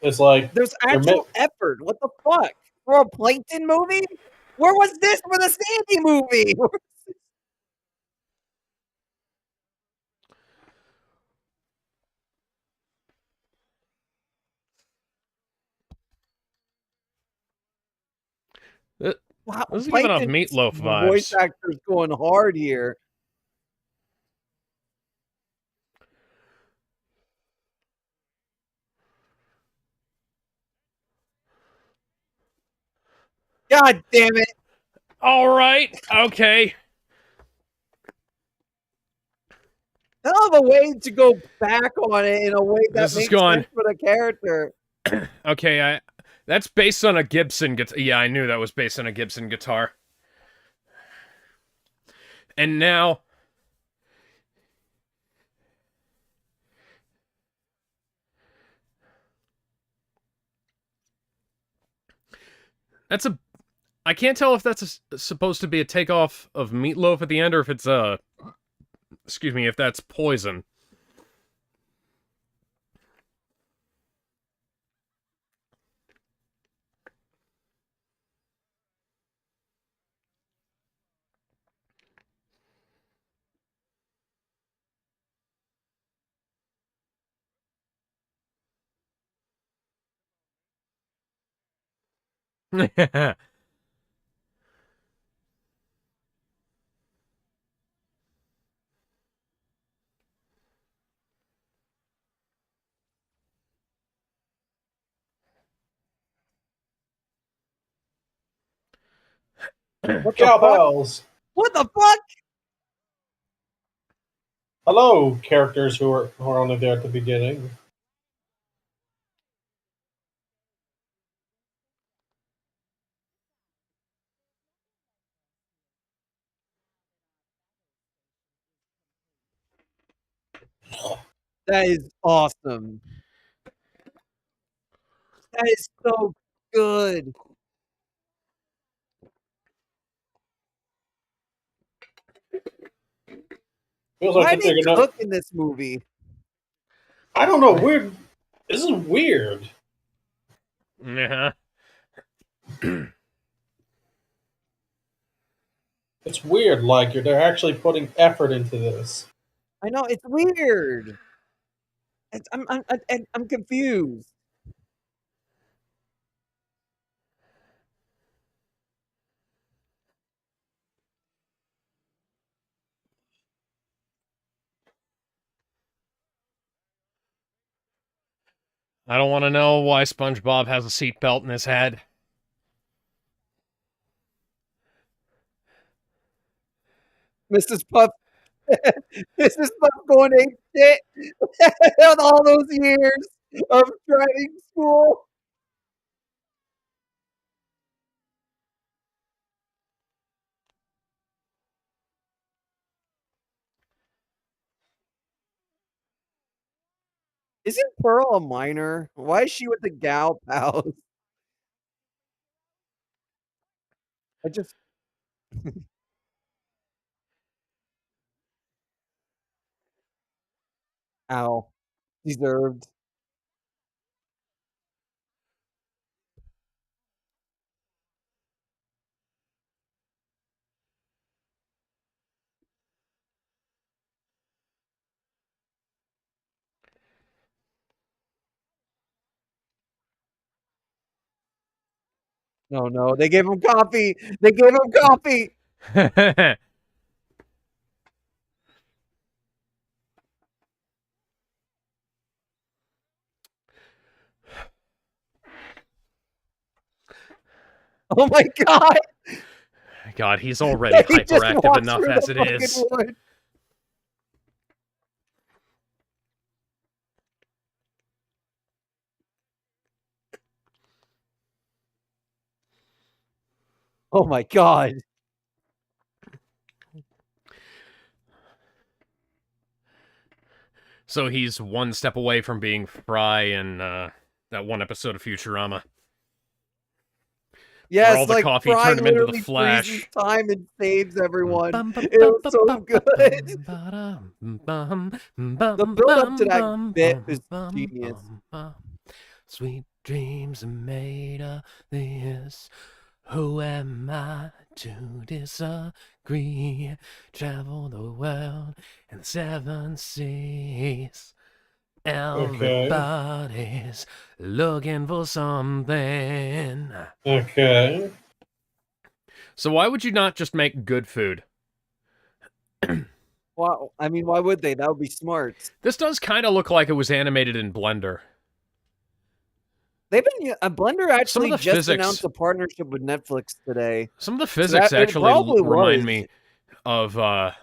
It's like there's actual effort. What the fuck? For a Plankton movie? Where was this for the Sandy movie? Wow, this is giving off Meatloaf vibes. Voice actor's going hard here. God damn it. All right. Okay. Hell of a way to go back on it in a way that makes sense for the character. Okay, that's based on a Gibson guitar. Yeah, I knew that was based on a Gibson guitar. And now... I can't tell if that's supposed to be a takeoff of Meatloaf at the end, or if it's excuse me, if that's Poison. Cowbells. What the fuck? Hello, characters who are only there at the beginning. That is awesome. That is so good. Feels Why like are they cook in this movie? I don't know. Weird. This is weird. Yeah. It's weird. Like they're actually putting effort into this. I know it's weird. I'm confused. I don't want to know why SpongeBob has a seatbelt in his head. Mrs. Puff. Mrs. Puff going ape shit on all those years of driving school. Isn't Pearl a minor? Why is she with the gal pals? I just ow. Deserved. No, they gave him coffee. They gave him coffee. Oh my god! god, he's already hyperactive enough as it is. Wood. Oh my god. So he's one step away from being Fry in that one episode of Futurama. Yes, all the like coffee Fry turned him into the literally Flash. freezes time and saves everyone. It was so good. The build up to that bit is genius. Sweet dreams are made of this. Who am I to disagree? Travel the world in 7 seas. Everybody's looking for something. Okay. So why would you not just make good food? Well, I mean, why would they? That would be smart. This does kind of look like it was animated in Blender. They've been Blender actually just physics, announced a partnership with Netflix today. Some of the physics actually remind me of Wow.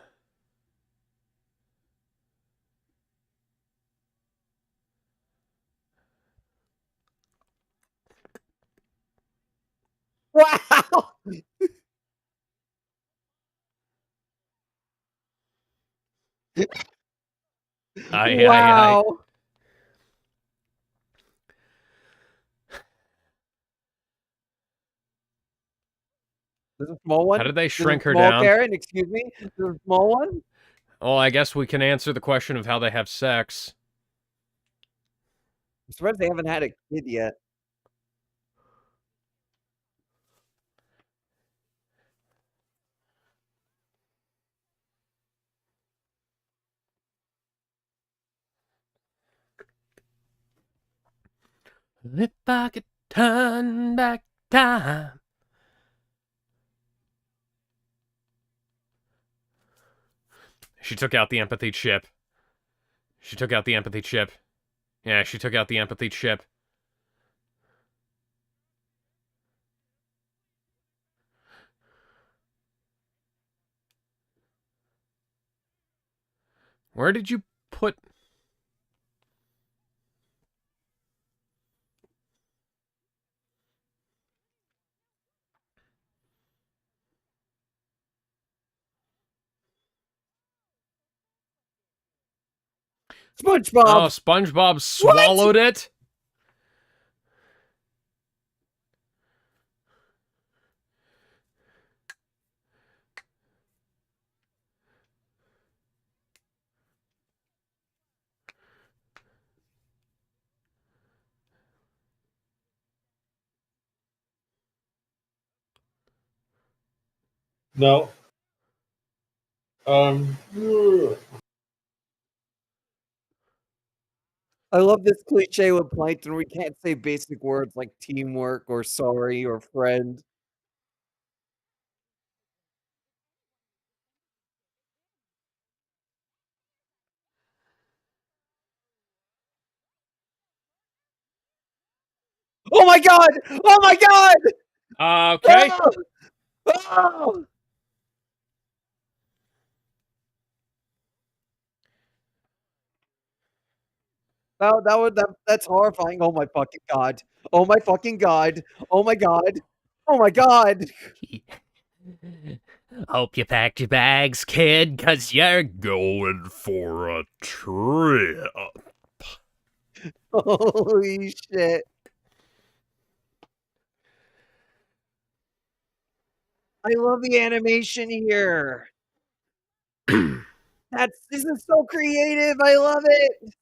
Wow. There's a small one. How did they shrink her down? Karen, excuse me. There's a small one. Oh, I guess we can answer the question of how they have sex. I'm surprised they haven't had a kid yet. If I could turn back time. She took out the empathy chip. She took out the empathy chip. Yeah, she took out the empathy chip. Where did you put... SpongeBob! Oh, SpongeBob swallowed it? No. I love this cliche with Plankton. We can't say basic words like teamwork or sorry or friend. Oh my god! Oh my god! Okay. Oh! Oh! That's horrifying. Oh my fucking god. Oh my fucking god. Oh my god. Oh my god. Hope you packed your bags, kid, cause you're going for a trip. Holy shit. I love the animation here. This is so creative. I love it.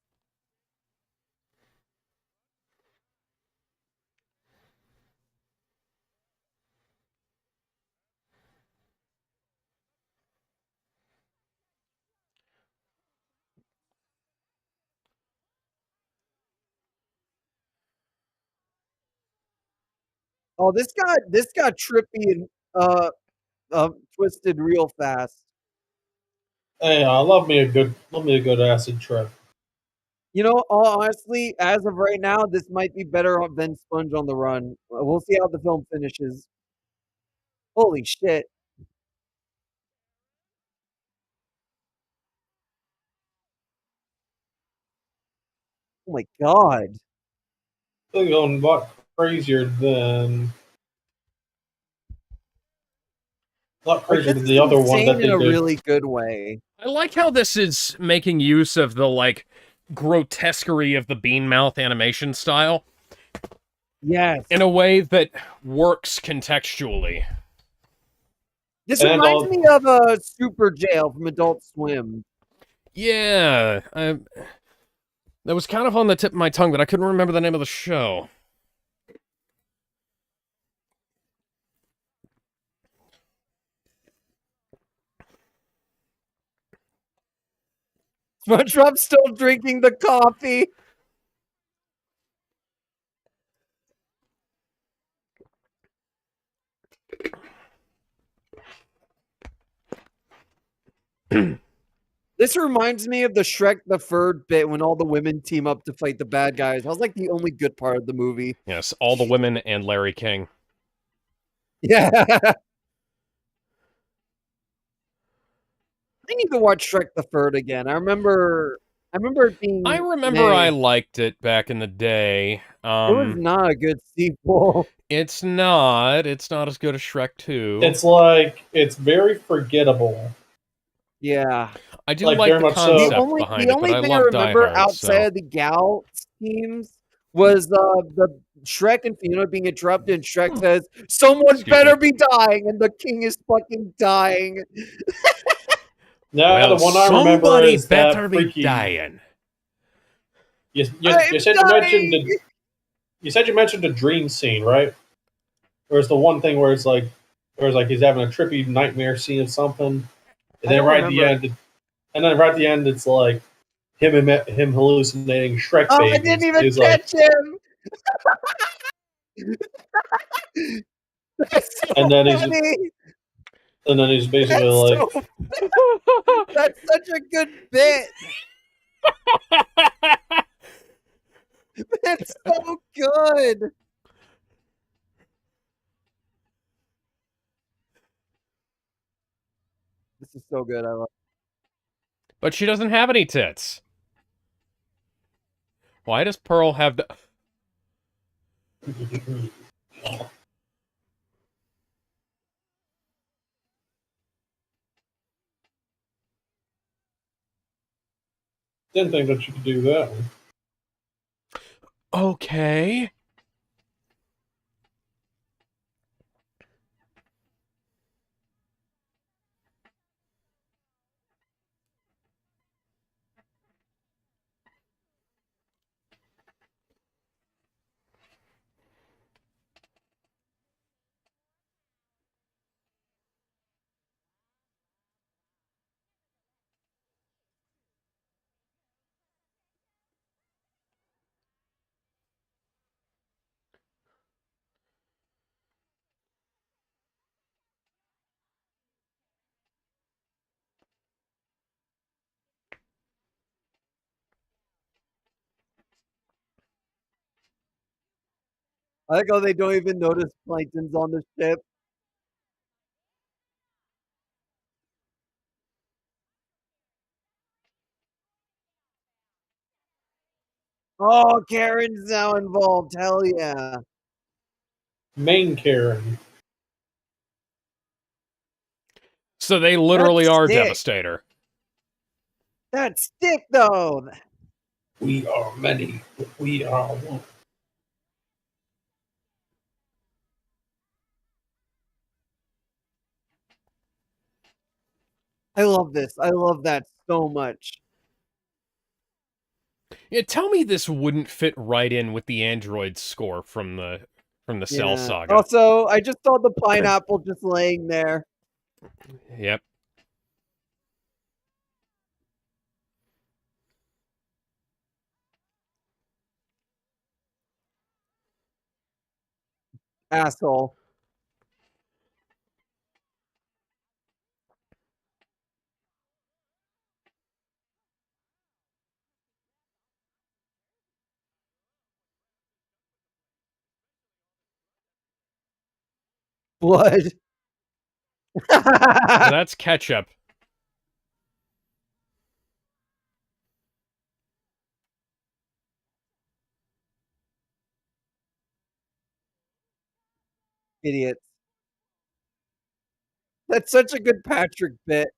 Oh, this got trippy and twisted real fast. Hey, love me a good acid trip. You know, honestly, as of right now, this might be better than Sponge on the Run. We'll see how the film finishes. Holy shit. Oh my god. They're going a lot crazier than. A lot crazier than the other one that they in a did. really good way. I like how this is making use of the, like, grotesquerie of the Beanmouth animation style. Yes. In a way that works contextually. This reminds me of a Super Jail from Adult Swim. Yeah, that was kind of on the tip of my tongue, but I couldn't remember the name of the show. SpongeBob's still drinking the coffee. This reminds me of the Shrek the Third bit when all the women team up to fight the bad guys. That was like the only good part of the movie. Yes, all the women and Larry King. Yeah. I need to watch Shrek the Third again. I remember it being. I remember I liked it back in the day. It was not a good sequel. It's not. It's not as good as Shrek 2. It's like, it's very forgettable. Yeah. I do like the concept behind it, but I love Die Hard. The only thing I remember outside of the Gal schemes was the Shrek and Fiona being interrupted, and Shrek says, "Someone better be dying," and the king is fucking dying. No, the one I remember is that better be dying. You said you mentioned the dream scene, right? There's the one thing where it's like he's having a trippy nightmare scene of something, and then right at the end, it's like him hallucinating Shrek babies. I didn't even catch him. That's so funny. And then he's basically that's such a good bit. That's so good. This is so good. I love it. But she doesn't have any tits. Why does Pearl have the... Didn't think that you could do that one. Okay. I like how they don't even notice Plankton's on the ship. Oh, Karen's now involved. Hell yeah. Main Karen. So they literally are Devastator. That's sick, though. We are many, but we are one. I love this. I love that so much. Yeah, tell me this wouldn't fit right in with the Android score from the Cell Saga. Also, I just saw the pineapple just laying there. Yep. Asshole. Blood. That's ketchup. Idiots. That's such a good Patrick bit.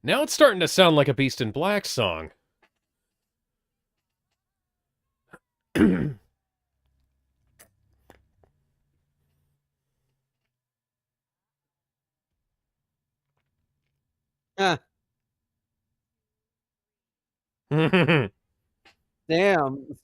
Now it's starting to sound like a Beast in Black song. Huh. Damn.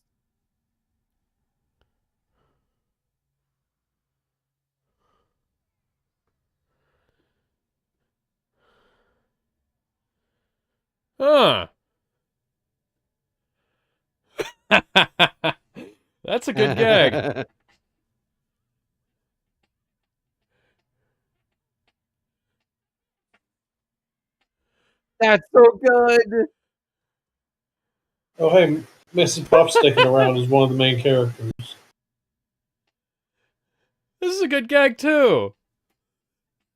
Huh. That's a good gag. That's so good. Oh, hey, Mrs. Puff sticking around is one of the main characters. This is a good gag, too.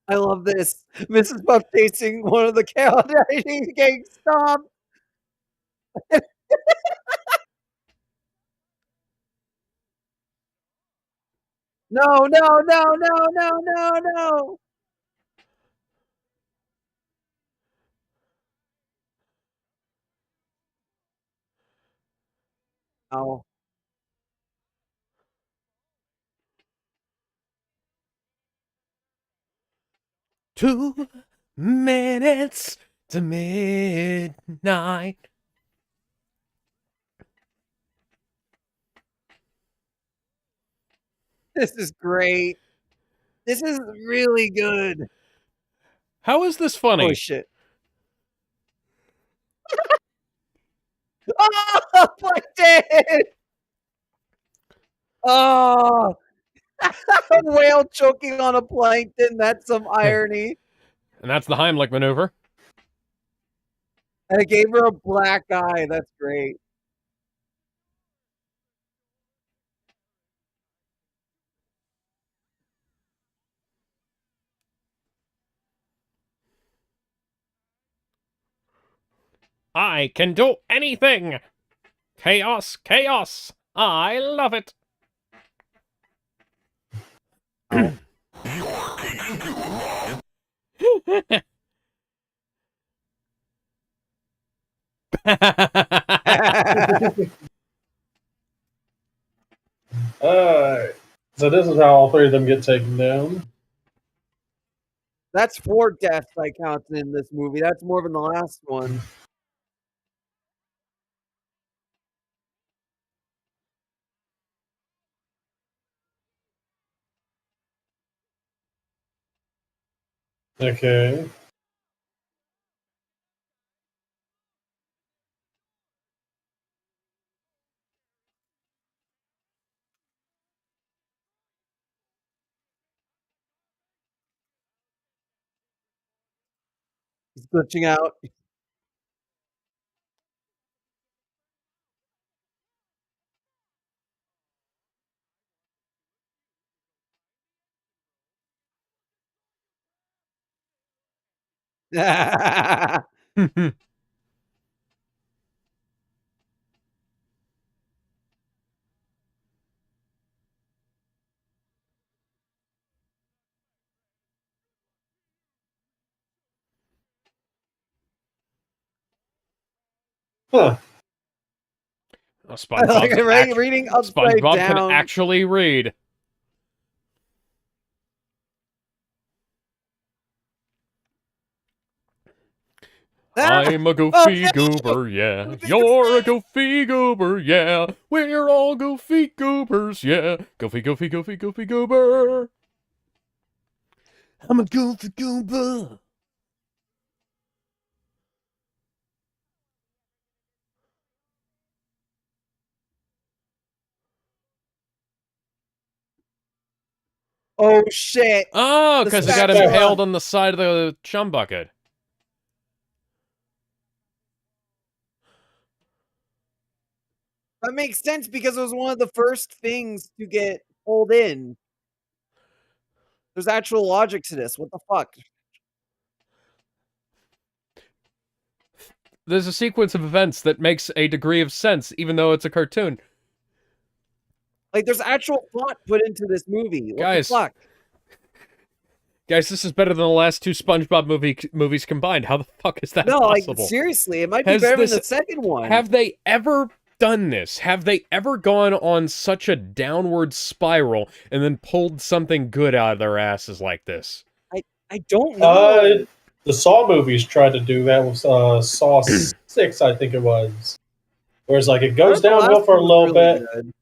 I love this. Mrs. Puff chasing one of the cow. Gang, stop. No, no, no, no, no, no, no. Oh. 2 minutes to midnight. This is great. This is really good. How is this funny? Oh, shit. Oh, Plankton! Oh, a whale choking on a plankton. That's some irony. And that's the Heimlich maneuver. And it gave her a black eye. That's great. I can do anything! Chaos, chaos! I love it! Oh. Alright. So this is how all three of them get taken down. That's 4 deaths I counted in this movie. That's more than the last one. Okay. He's glitching out. Huh. Oh, SpongeBob's Like reading upside SpongeBob down. can actually read. I'm a goofy goober, yeah. You're a goofy goober, yeah. We're all goofy goobers, yeah. Goofy, goofy, goofy, goofy goober. I'm a goofy goober. Oh shit! Oh, because he got spatula. impaled on the side of the chum bucket. That makes sense because it was one of the first things to get pulled in. There's actual logic to this. What the fuck? There's a sequence of events that makes a degree of sense, even though it's a cartoon. Like, there's actual thought put into this movie. What Guys, the fuck? Guys, this is better than the last two SpongeBob movies combined. How the fuck is that possible? Like, seriously, it might be better than the second one. Have they ever done this? Have they ever gone on such a downward spiral and then pulled something good out of their asses like this? I don't know. The Saw movies tried to do that with Saw 6, I think it was. Whereas, like, it goes downhill for a little bit. Good.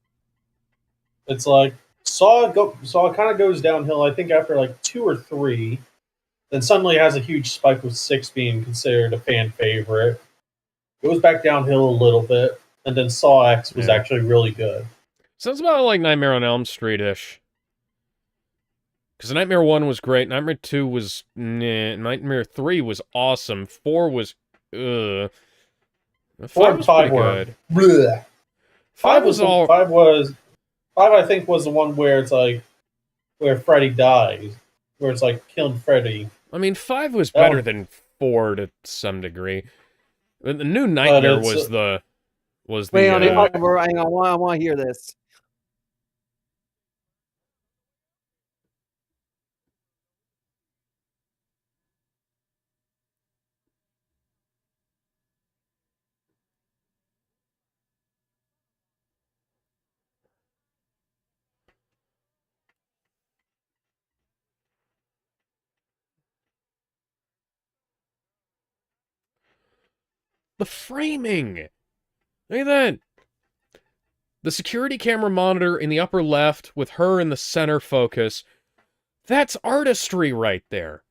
It's like Saw kind of goes downhill, I think, after like 2 or 3. Then suddenly has a huge spike with 6 being considered a fan favorite. Goes back downhill a little bit, and then Saw X was actually really good. Sounds about like Nightmare on Elm Street-ish. Because Nightmare 1 was great, Nightmare 2 was Nightmare 3 was awesome, 4 was 4 and 5 were good. Bleh. 5 was all... 5 I think was the one where it's like, where Freddy dies. Where it's like killing Freddy. I mean, 5 was better than 4 to some degree. The new Nightmare was the... Wait, hang on, I want to hear this. The framing! Look at that! The security camera monitor in the upper left with her in the center focus. That's artistry right there.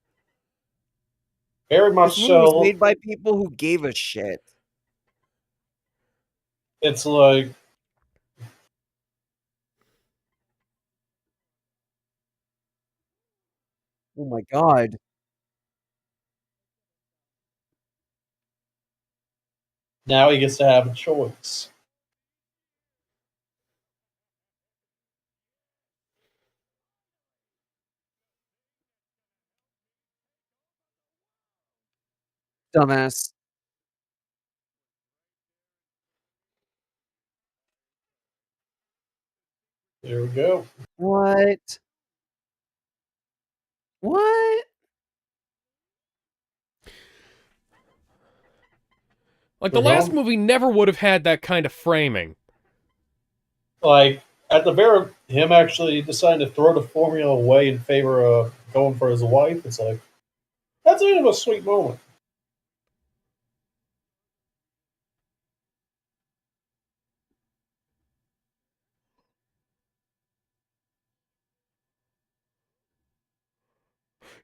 Very much this so. This was made by people who gave a shit. It's like... Oh my god. Now he gets to have a choice. Dumbass. There we go. What? What? Like, the last movie never would have had that kind of framing. Like, at the very... him actually deciding to throw the formula away in favor of going for his wife, it's like... that's kind of a sweet moment.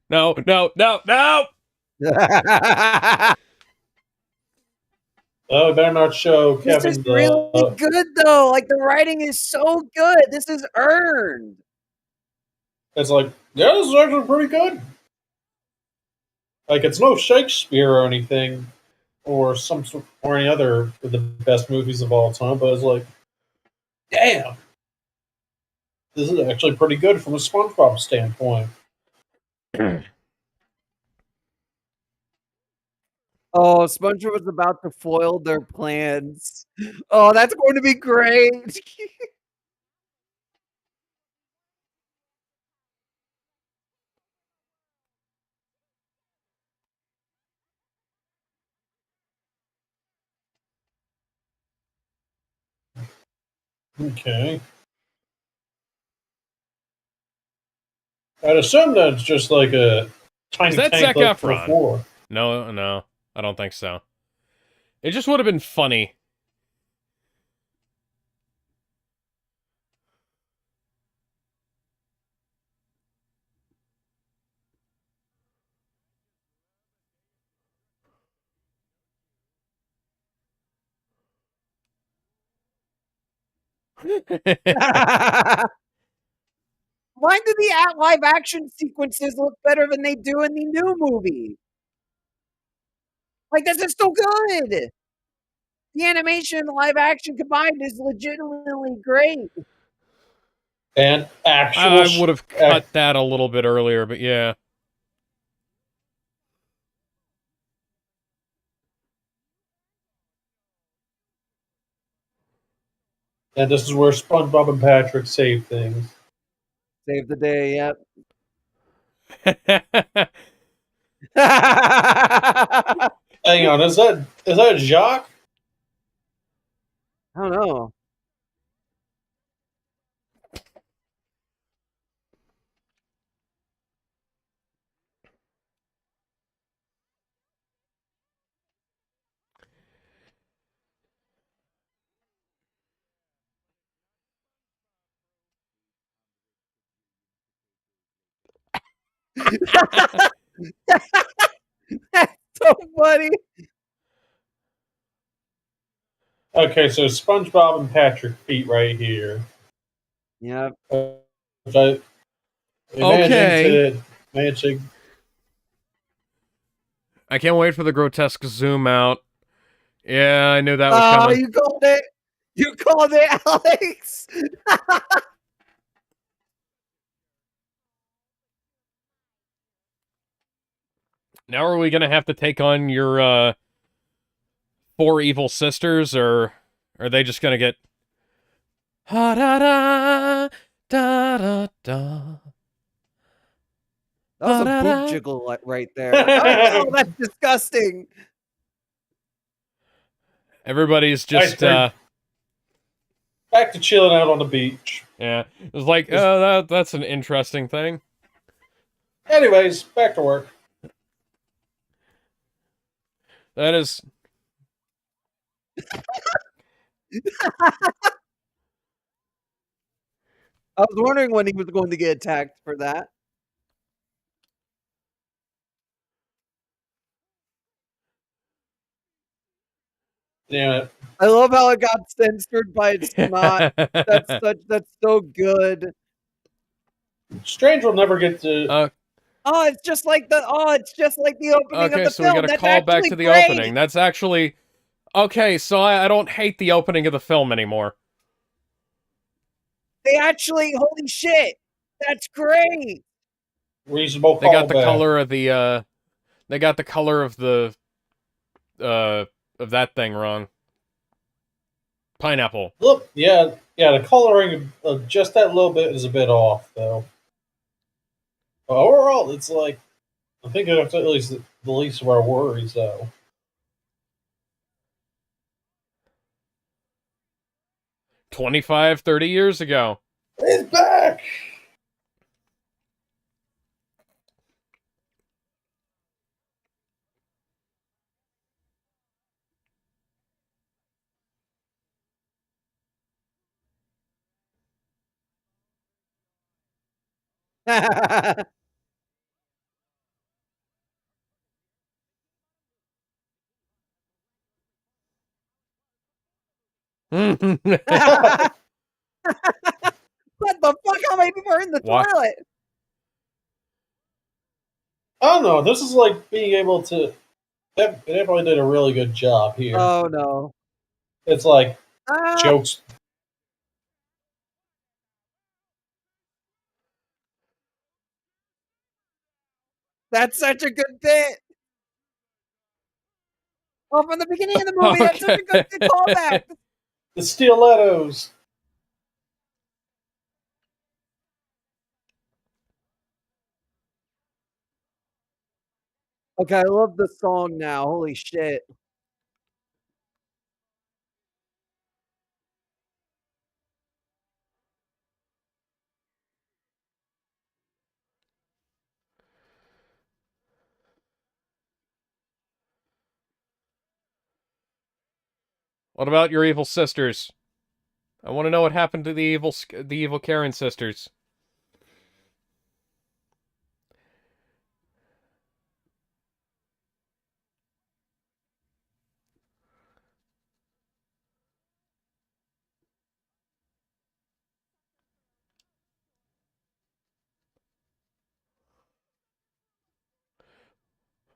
No, no, no, no! Oh, better not show Kevin. This is really good, though. Like, the writing is so good. This is earned. It's like, yeah, this is actually pretty good. Like, it's no Shakespeare or anything, or or any other of the best movies of all time, but it's like, damn, this is actually pretty good from a SpongeBob standpoint. Oh, SpongeBob was about to foil their plans. Oh, that's going to be great. Okay. I'd assume that's just like a tiny Is that tank Zac like Efron? before. No, no. I don't think so. It just would have been funny. Why do the live action sequences look better than they do in the new movie? Like, this is so good. The animation and the live action combined is legitimately great. And I would have cut that a little bit earlier, but yeah. And this is where SpongeBob and Patrick save things. Save the day, yep. Hang on, is that Jacques? I don't know. That's so funny. Okay, so SpongeBob and Patrick feet right here. Yep. Okay. I can't wait for the grotesque zoom out. Yeah, I knew that was Oh, coming. you called it. You called it, Alex. Now are we gonna have to take on your, 4 evil sisters, or are they just gonna get... Ha da da da da da. That was a boob jiggle right there. Oh, that's disgusting. Everybody's just, back to chilling out on the beach. yeah. It was like, oh, that's an interesting thing. Anyways, back to work. That is... I was wondering when he was going to get attacked for that. Damn it. I love how it got censored by its snot. That's so good. Strange will never get to. It's just like the opening of the so film. we gotta That's call back to the great. opening. That's actually... Okay, so I don't hate the opening of the film anymore. They actually, holy shit, that's great. Reasonable callback. They got the color of the, they got the color of the, of that thing wrong. Pineapple. Look, yeah, the coloring of just that little bit is a bit off, though. But overall, it's like, I think that's at least the least of our worries, though. 25, 30 years ago. It's back! What the fuck? How many people are in the toilet? I don't know. This is like being able to. They probably did a really good job here. Oh no! It's like jokes. That's such a good bit. Oh, from the beginning of the movie, that's such a good callback. The stilettos. Okay, I love the song now. Holy shit. What about your evil sisters? I want to know what happened to the evil Karen sisters.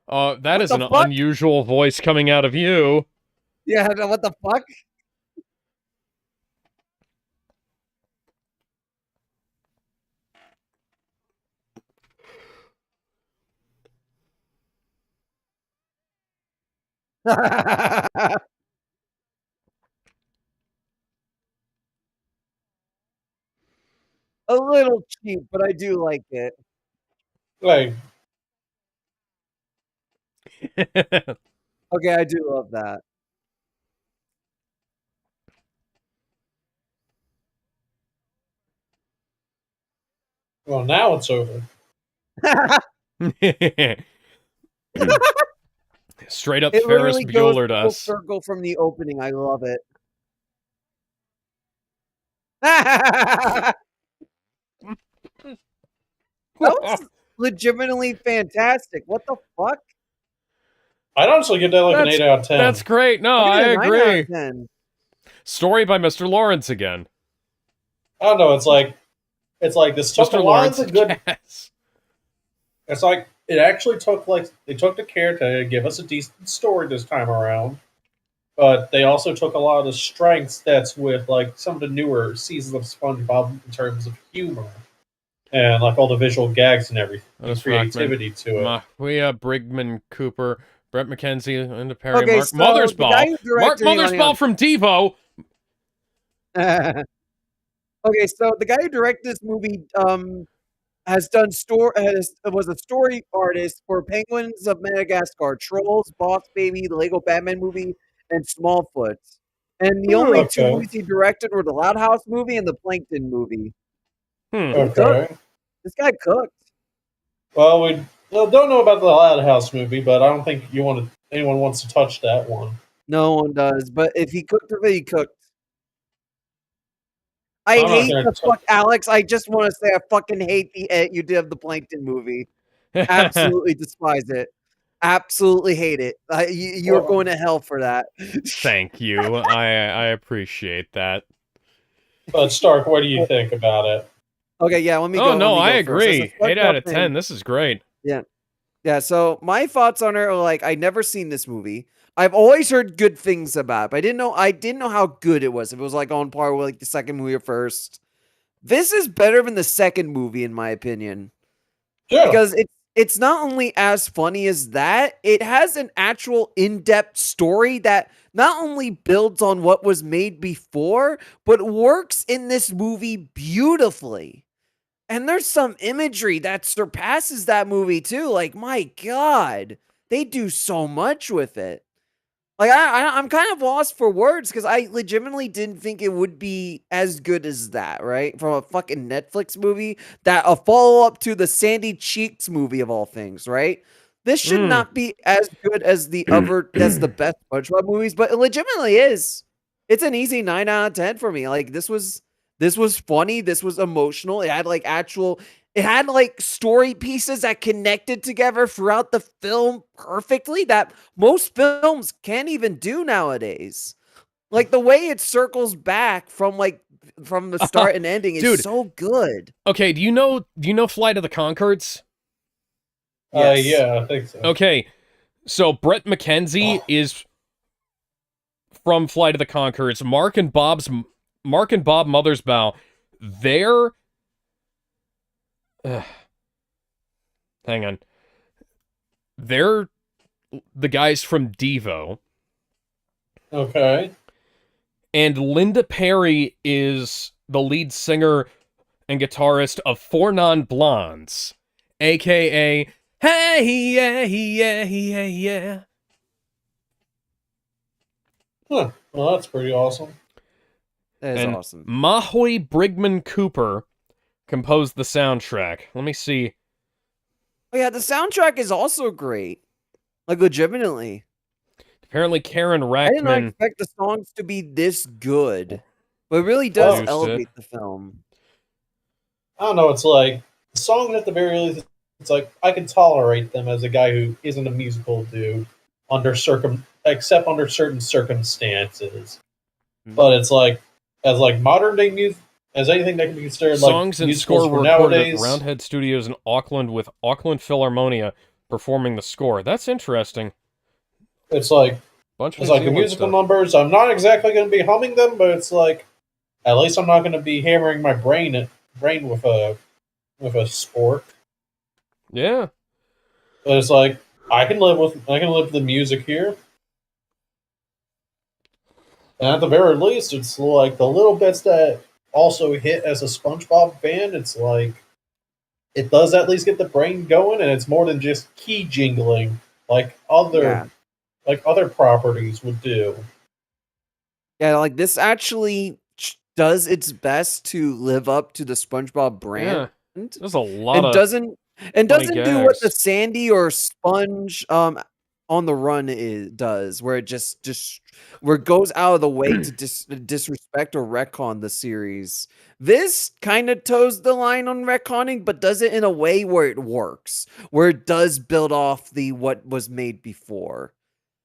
That What is the an fuck? unusual voice coming out of you. Yeah, what the fuck? A little cheap, but I do like it. Like, Okay, I do love that. well, now it's over. Straight up It Ferris literally goes Bueller'd full us. circle from the opening. I love it. That was legitimately fantastic. What the fuck? I'd honestly give that like an 8 out of 10. That's great. No, I I give it a 9 out agree. of 10. Story by Mr. Lawrence again. I don't know. It's like this took a Mr. lot Lawrence of the good. Jazz. It's like it actually took they took the care to give us a decent story this time around, but they also took a lot of the strengths that's with like some of the newer seasons of SpongeBob in terms of humor and like all the visual gags and everything, and creativity to it. Mehvies, Brigman, Cooper, Brett McKenzie, Linda Perry, Okay, Mark so the guy Mothersbaugh. who Mark directed Mothersbaugh from TiVo. Okay, so the guy who directed this movie has done was a story artist for Penguins of Madagascar, Trolls, Boss Baby, the Lego Batman movie, and Smallfoot. And the only two Okay. movies he directed were the Loud House movie and the Plankton movie. Okay. This guy cooked. Well, we don't know about the Loud House movie, but I don't think anyone wants to touch that one. No one does, but if he cooked it, he cooked. I I'm not hate gonna the fuck, Alex. I just want to say I fucking hate the you did of the Plankton movie. Absolutely despise it. Absolutely hate it. You're going to hell for that. Thank you. I appreciate that. But Stark, what do you think about it? Okay, yeah, let me go. Oh no, I let me go first. As a agree. 8 out of SpongeBob 10. fan- This is great. Yeah, so my thoughts on it are like I'd never seen this movie. I've always heard good things about it, but I didn't know how good it was. If it was like on par with like the second movie or first. This is better than the second movie, in my opinion. Yeah. Because it's not only as funny as that, it has an actual in-depth story that not only builds on what was made before, but works in this movie beautifully. And there's some imagery that surpasses that movie too. Like, my God, they do so much with it. Like, I'm kind of lost for words because I legitimately didn't think it would be as good as that, right? From a fucking Netflix movie, that a follow up to the Sandy Cheeks movie of all things, right? This should not be as good as the best SpongeBob movies, but it legitimately is. It's an easy 9 out of 10 for me. Like, this was funny. This was emotional. It had like story pieces that connected together throughout the film perfectly that most films can't even do nowadays. Like the way it circles back from the start and ending is so good. Okay, do you know Flight of the Conchords? Yes. Yeah, I think so. Okay. So Brett McKenzie is from Flight of the Conchords. Mark and Bob Mothersbaugh, they're hang on. They're the guys from Devo. Okay. And Linda Perry is the lead singer and guitarist of Four Non Blondes, aka Hey Yeah Yeah Yeah Yeah. Huh. Well, that's pretty awesome. That is awesome. Mehvies Brigman Cooper composed the soundtrack. Let me see. Oh yeah, the soundtrack is also great. Like legitimately. Apparently, Karen I did not Rackman. expect the songs to be this good, but it really does Produced elevate it. the film. I don't know. It's like the songs at the very least. It's like I can tolerate them as a guy who isn't a musical dude except under certain circumstances. But it's like as like modern day music, as anything that can be considered Songs like and musicals score for were recorded at nowadays. Roundhead Studios in Auckland with Auckland Philharmonia performing the score. That's interesting. It's like Bunch of it's New like the Zealand musical stuff. numbers. I'm not exactly going to be humming them, but it's like at least I'm not going to be hammering my brain with a sport. Yeah. But it's like I can live with the music here. And at the very least, it's like the little bits that also hit as a SpongeBob fan. It's like it does at least get the brain going, and it's more than just key jingling like Yeah. other properties would do. Yeah, like this actually does its best to live up to the SpongeBob brand. There's a lot and of doesn't funny do what the gags. Sandy or Sponge on the Run does, where it just where it goes out of the way to disrespect or retcon the series. This kind of toes the line on retconning, but does it in a way where it works, where it does build off the what was made before.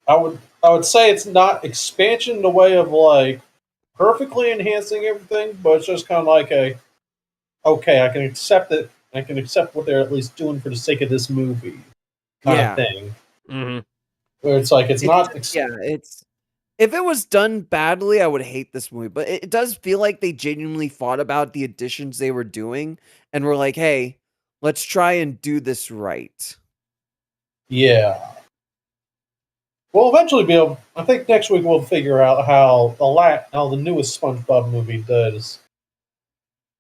I would say it's not expansion in the way of like perfectly enhancing everything, but it's just kind of like okay, I can accept it. I can accept what they're at least doing for the sake of this movie, kind of thing. Mm-hmm. Where it's like it's not. It's if it was done badly, I would hate this movie. But it does feel like they genuinely thought about the additions they were doing and were like, "Hey, let's try and do this right." Yeah. We'll eventually be able. I think next week we'll figure out how the newest SpongeBob movie does.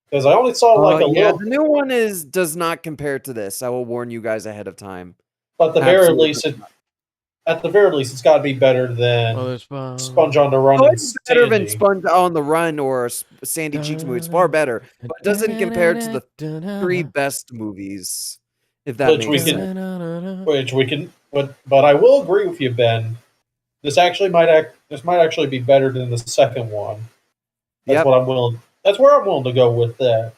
Because I only saw like a little. The new one does not compare to this. I will warn you guys ahead of time. But at the very least, it's got to be better than Sponge on the Run. Oh, it's better than Sponge on the Run or Sandy Cheeks movie. It's far better, but it doesn't compare to the three best movies. If that makes sense. Which we can, but I will agree with you, Ben. This might actually be better than the second one. That's what I'm willing. That's where I'm willing to go with that.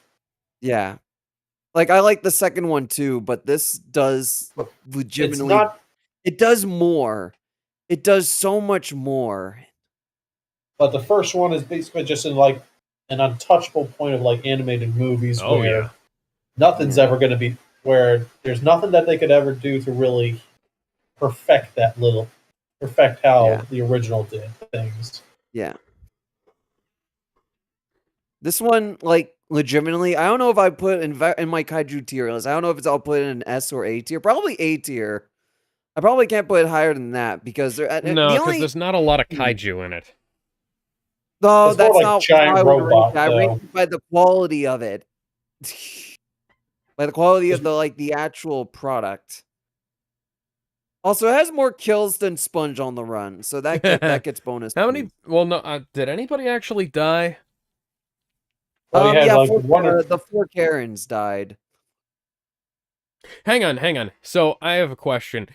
Yeah, like I like the second one too, but this does legitimately. It does more. It does so much more. But the first one is basically just in like an untouchable point of like animated movies where nothing's ever going to be where there's nothing that they could ever do to really perfect how the original did things. Yeah. This one, like, legitimately, I don't know if I put in my kaiju tier list. I don't know if I'll put it in an S or A tier. Probably A tier. I probably can't put it higher than that because because there's not a lot of kaiju in it. No, it's that's more like not giant robot. I rate it by the quality of it. By the quality of the actual product. Also, it has more kills than Sponge on the Run, so that gets bonus. How many? Well, no. Did anybody actually die? The 4 Karens died. Hang on. So I have a question.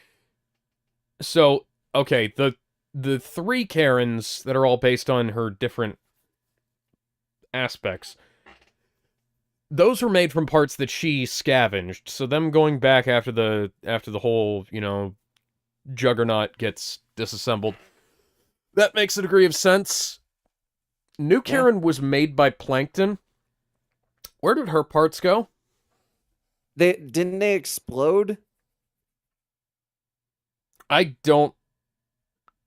So okay, the 3 Karens that are all based on her different aspects. Those were made from parts that she scavenged. So them going back after the whole, juggernaut gets disassembled. That makes a degree of sense. New Karen was made by Plankton. Where did her parts go? Didn't they explode? I don't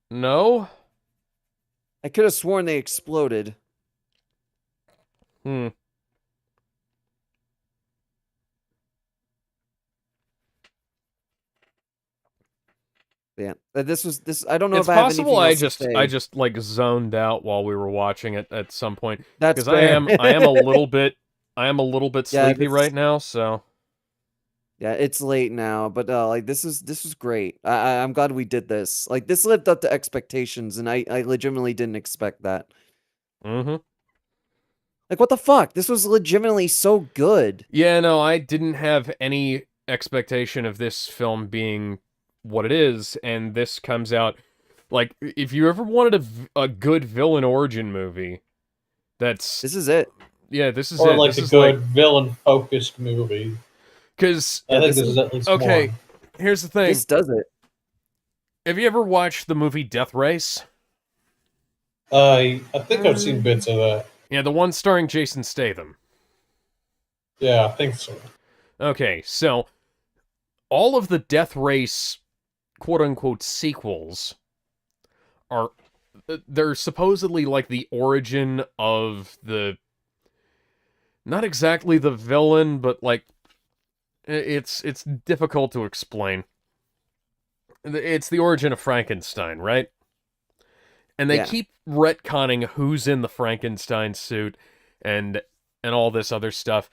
know. I could have sworn they exploded. Yeah, this. I don't know it's if I have possible. I just like zoned out while we were watching it at some point. That's because I am a little bit sleepy right now. So yeah, it's late now, but like this is great. I'm glad we did this. Like this lived up to expectations, and I legitimately didn't expect that. Like what the fuck? This was legitimately so good. Yeah, no, I didn't have any expectation of this film being what it is, and this comes out Like, if you ever wanted a good villain origin movie, this is it. Yeah, this is or it. like This a is good villain-focused movie. Because I think this is at least okay, one. here's the thing. This does it. Have you ever watched the movie Death Race? I think I've seen bits of that. Yeah, the one starring Jason Statham. Yeah, I think so. Okay, so all of the Death Race quote-unquote sequels are they're supposedly like the origin of the not exactly the villain, but like it's difficult to explain. It's the origin of Frankenstein, right? And they keep retconning who's in the Frankenstein suit and all this other stuff.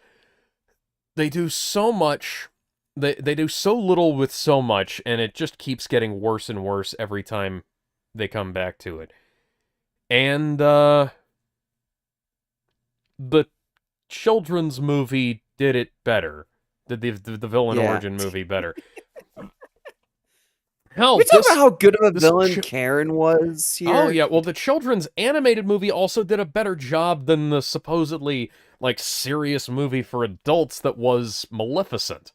They do so much, they do so little with so much, and it just keeps getting worse and worse every time they come back to it. And the children's movie did it better. Did the villain origin movie better. Hell, we talk about how good of a villain Karen was here. Oh yeah, well the children's animated movie also did a better job than the supposedly like serious movie for adults that was Maleficent.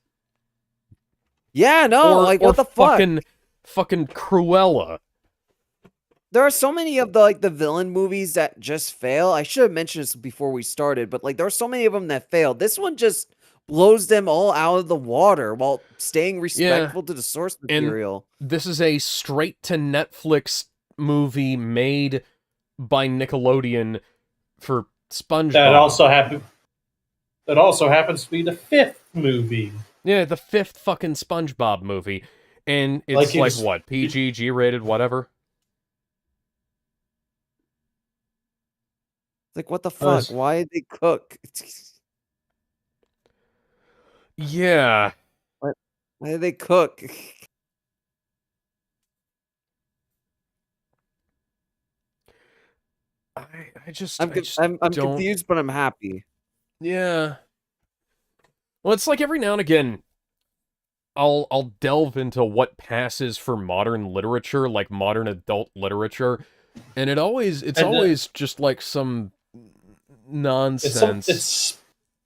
Yeah, no, like what the fuck? Fucking Cruella. There are so many of the villain movies that just fail. I should have mentioned this before we started, but like there are so many of them that failed. This one just blows them all out of the water while staying respectful to the source material. And this is a straight-to-Netflix movie made by Nickelodeon for SpongeBob. That also happens to be the 5th movie. Yeah, the 5th fucking SpongeBob movie. And it's like what? PG, G-rated, whatever? Like, what the fuck? Why did they cook? Yeah. Why did they cook? I'm confused, but I'm happy. Yeah. Well, it's like every now and again, I'll delve into what passes for modern literature, like modern adult literature, and it's always just like some nonsense.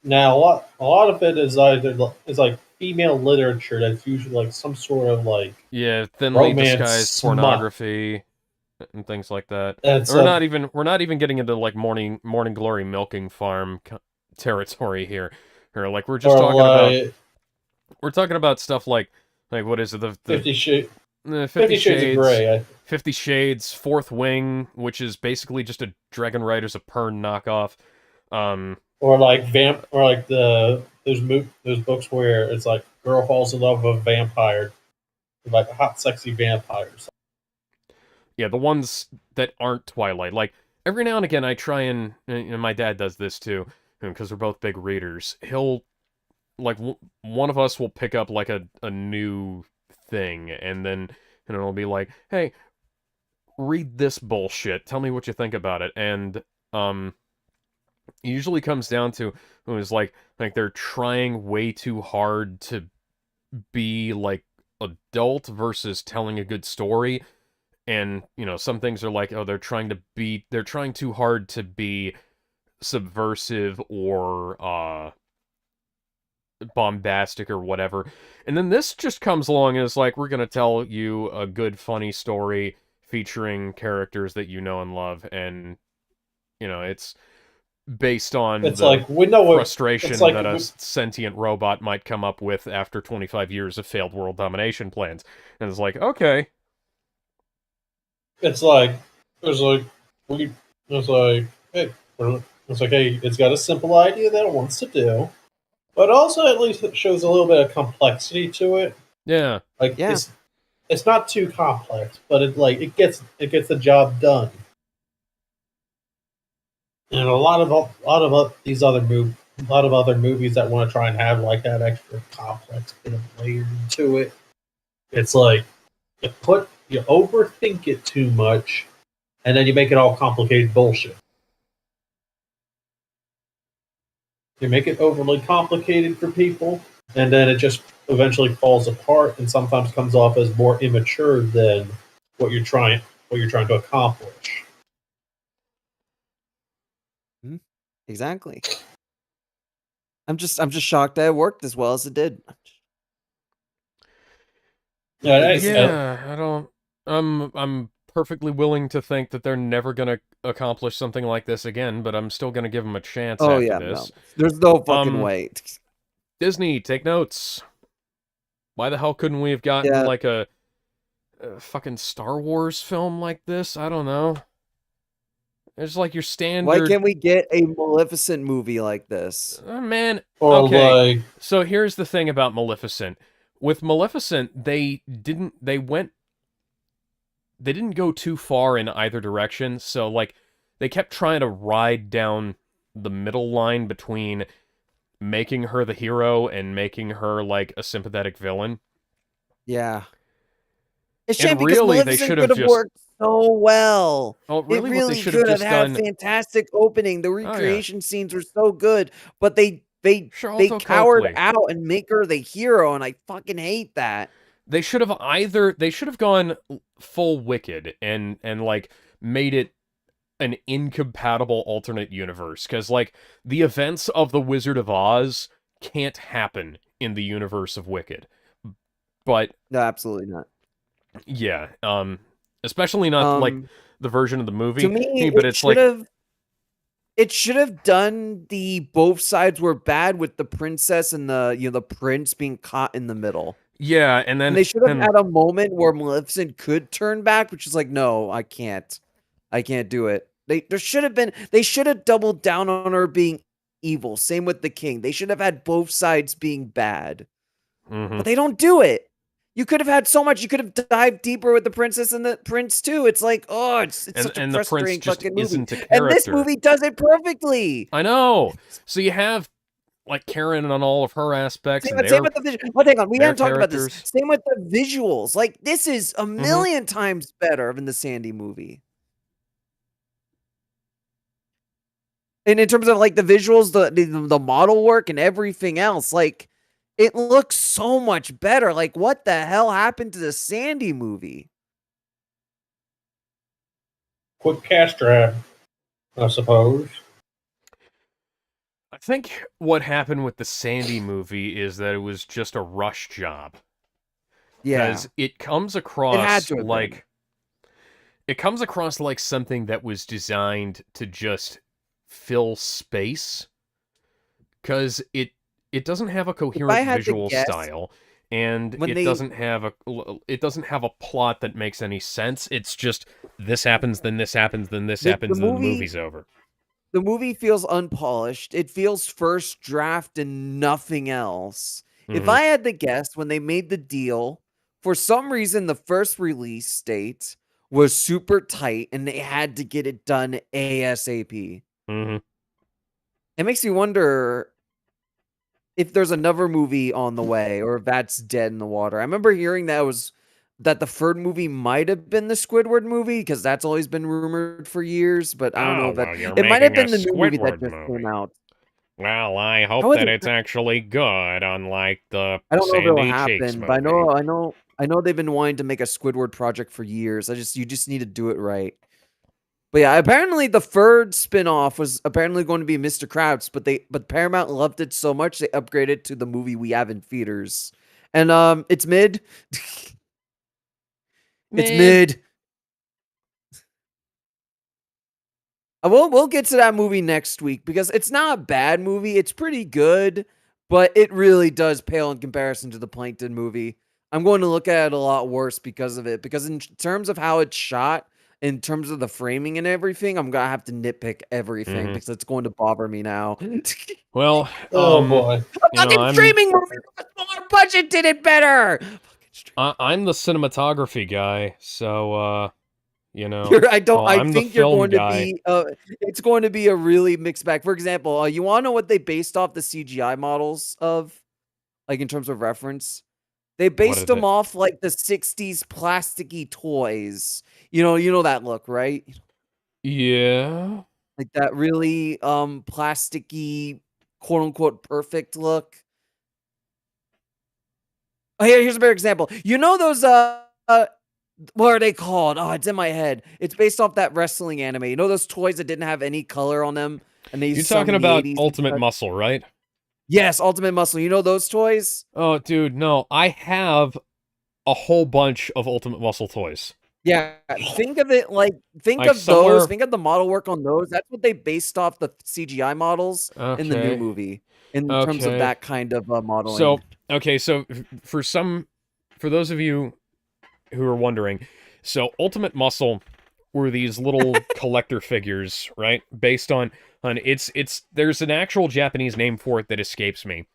Now a lot of it is like female literature that's usually like some sort of like thinly disguised pornography and things like that. We're not even getting into like morning glory milking farm territory here. Or like we're just talking about stuff like what is it, the 50 Shades of 50 Shades, Fourth Wing, which is basically just a Dragon Riders of Pern knockoff. Or like those books where it's like girl falls in love with a vampire, like hot sexy vampires. Yeah, the ones that aren't Twilight. Like every now and again, I try and my dad does this too, because we're both big readers. He'll like one of us will pick up like a new thing, and then it'll be like, hey, read this bullshit. Tell me what you think about it. And it usually comes down to it was like they're trying way too hard to be like adult versus telling a good story. And some things are like, oh, they're trying too hard to be subversive or bombastic or whatever. And then this just comes along and is like, we're gonna tell you a good funny story featuring characters that you know and love, and it's based on frustration that a sentient robot might come up with after 25 years of failed world domination plans. And it's like, okay. Hey, it's like, hey, it's got a simple idea that it wants to do, but also at least it shows a little bit of complexity to it. Yeah. It's not too complex, but it gets the job done. And a lot of these other movies that want to try and have like that extra complex bit of layer to it, it's like you overthink it too much, and then you make it all complicated bullshit. You make it overly complicated for people, and then it just eventually falls apart, and sometimes comes off as more immature than what you're trying what you're trying to accomplish. Exactly. I'm just shocked that it worked as well as it did. Yeah, I don't. I'm perfectly willing to think that they're never gonna accomplish something like this again, but I'm still gonna give them a chance after this. No. There's no fucking way. Disney, take notes. Why the hell couldn't we have gotten like a fucking Star Wars film like this? I don't know. It's like your standard. Why can't we get a Maleficent movie like this? Man, or okay. like, So here's the thing about Maleficent. With Maleficent, they didn't go too far in either direction. So like they kept trying to ride down the middle line between making her the hero and making her like a sympathetic villain. Yeah. It's a And shame because really, they Maleficent should could have have worked so well. Oh, really, it what they really should have could have just had done. a fantastic opening. The recreation scenes were so good, but they Charlton cowered Copley. out and make her the hero, and I fucking hate that. They should have gone full Wicked and like made it an incompatible alternate universe, because like the events of the Wizard of Oz can't happen in the universe of Wicked. But No, absolutely not. Yeah, especially not like the version of the movie. To me, but it's like it should have done the both sides were bad with the princess and the prince being caught in the middle. Yeah, and then And they should have had a moment where Maleficent could turn back, which is like, no, I can't do it. They should have doubled down on her being evil. Same with the king. They should have had both sides being bad. But they don't do it. You could have had so much. You could have dived deeper with the princess and the prince too. It's like, oh, it's such a frustrating fucking movie. And this movie does it perfectly. I know. So you have like Karen on all of her aspects. Same with the visuals. Well, hang on, we haven't talked about this. Same with the visuals. Like this is a million times better than the Sandy movie. And in terms of like the visuals, the model work and everything else, like it looks so much better. Like what the hell happened to the Sandy movie? Quick cash grab, I suppose. I think what happened with the Sandy movie is that it was just a rush job. Yeah. Because it comes across like something that was designed to just fill space, because it doesn't have a coherent visual style, and it doesn't have a plot that makes any sense. It's just this happens, then this happens, then this happens, and then the movie's over. The movie feels unpolished. It feels first draft and nothing else. If I had to guess, when they made the deal, for some reason the first release date was super tight and they had to get it done ASAP. It makes me wonder if there's another movie on the way or if that's dead in the water. I remember hearing that the third movie might have been the Squidward movie, because that's always been rumored for years, but I don't know if that it might have been the new movie that just came out. Well, I hope that it's actually good, unlike the I don't know if it'll Sandy Cheeks happen, movie. but I know they've been wanting to make a Squidward project for years. You just need to do it right. But yeah, apparently the third spin-off was apparently going to be Mr. Krabs, but Paramount loved it so much they upgraded it to the movie we have in theaters. And it's mid. It's mid. We'll get to that movie next week, because it's not a bad movie. It's pretty good, but it really does pale in comparison to the Plankton movie. I'm going to look at it a lot worse because of it. Because in terms of how it's shot, in terms of the framing and everything, I'm gonna have to nitpick everything because it's going to bother me now. Well, oh boy, a fucking streaming movie with a smaller budget did it better. I'm the cinematography guy, so you know, I think you're going guy. to be. It's going to be a really mixed bag. For example, you want to know what they based off the CGI models of, like in terms of reference? They based them off like the 60s plasticky toys. You know that look, right? Yeah. Like that really plasticky, quote unquote perfect look. Oh, here's a better example. You know those what are they called? Oh, it's in my head. It's based off that wrestling anime. You know those toys that didn't have any color on them, and they used You're talking about 80s Ultimate Muscle, right? Yes, Ultimate Muscle. You know those toys? Oh, dude, no. I have a whole bunch of Ultimate Muscle toys. Yeah, think of it like Like of somewhere- those. Think of the model work on those. That's what they based off the CGI models in the new Okay. movie in terms of Okay. that kind of modeling. So, okay, so for those of you who are wondering, so Ultimate Muscle were these little collector figures, right? Based on it's there's an actual Japanese name for it that escapes me.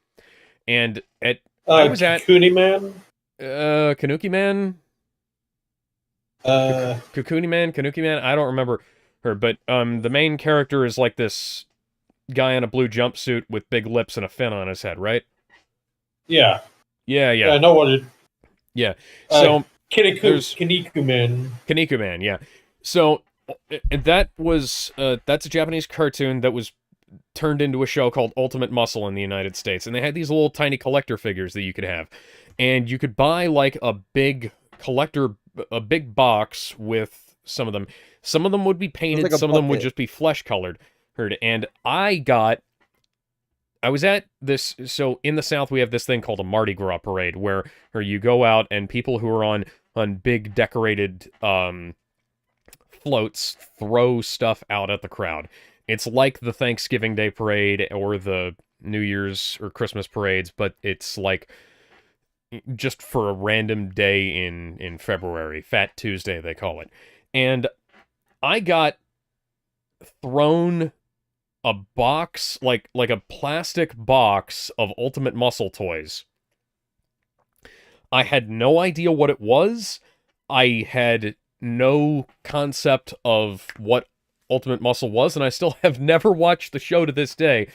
And I was at Kukuni Man. Kanuki Man. Kanuki Man. I don't remember her, but the main character is like this guy in a blue jumpsuit with big lips and a fin on his head, right? Yeah. Yeah. I know what it. Yeah. So Kaniku Man. Kaniku Man, yeah. So that's a Japanese cartoon that was turned into a show called Ultimate Muscle in the United States, and they had these little tiny collector figures that you could have, and you could buy like a big box with some of them. Some of them would be painted, like some of them would just be flesh colored. And I was at this, so in the South we have this thing called a Mardi Gras parade where you go out and people who are on big decorated floats throw stuff out at the crowd. It's like the Thanksgiving Day parade or the New Year's or Christmas parades, but it's like just for a random day in February. Fat Tuesday, they call it. And I got thrown a box, like a plastic box of Ultimate Muscle toys. I had no idea what it was. I had no concept of what Ultimate Muscle was, and I still have never watched the show to this day.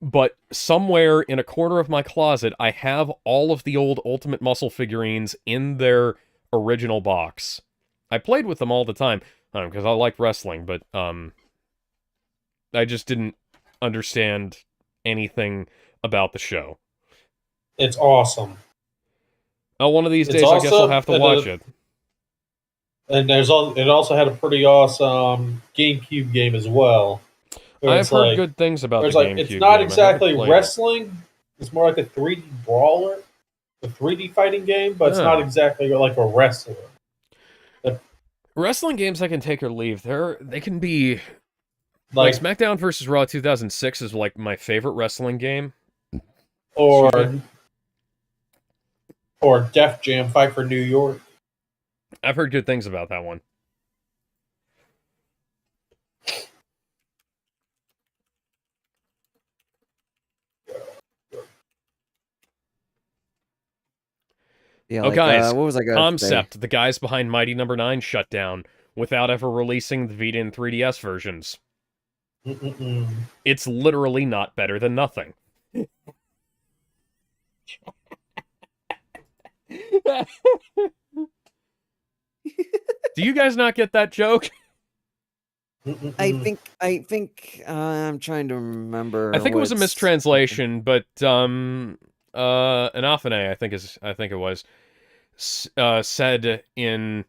But somewhere in a corner of my closet, I have all of the old Ultimate Muscle figurines in their original box. I played with them all the time, because I like wrestling, but I just didn't understand anything about the show. It's awesome. Oh, one of these days, I guess I'll have to watch it. And it also had a pretty awesome GameCube game as well. I've heard good things about the GameCube. It's not game. exactly wrestling. It's more like a 3D brawler, a 3D fighting game, but it's not exactly like a wrestler. Wrestling games I can take or leave. They can be like SmackDown vs. Raw 2006 is like my favorite wrestling game. Or Def Jam Fight for New York. I've heard good things about that one. Yeah, like, guys, what was I going to Concept, say? the guys behind Mighty Number 9 shut down without ever releasing the Vita and 3DS versions. It's literally not better than nothing. Do you guys not get that joke? I think I'm trying to remember. I think it was a mistranslation, but Anafane, I think it was, said in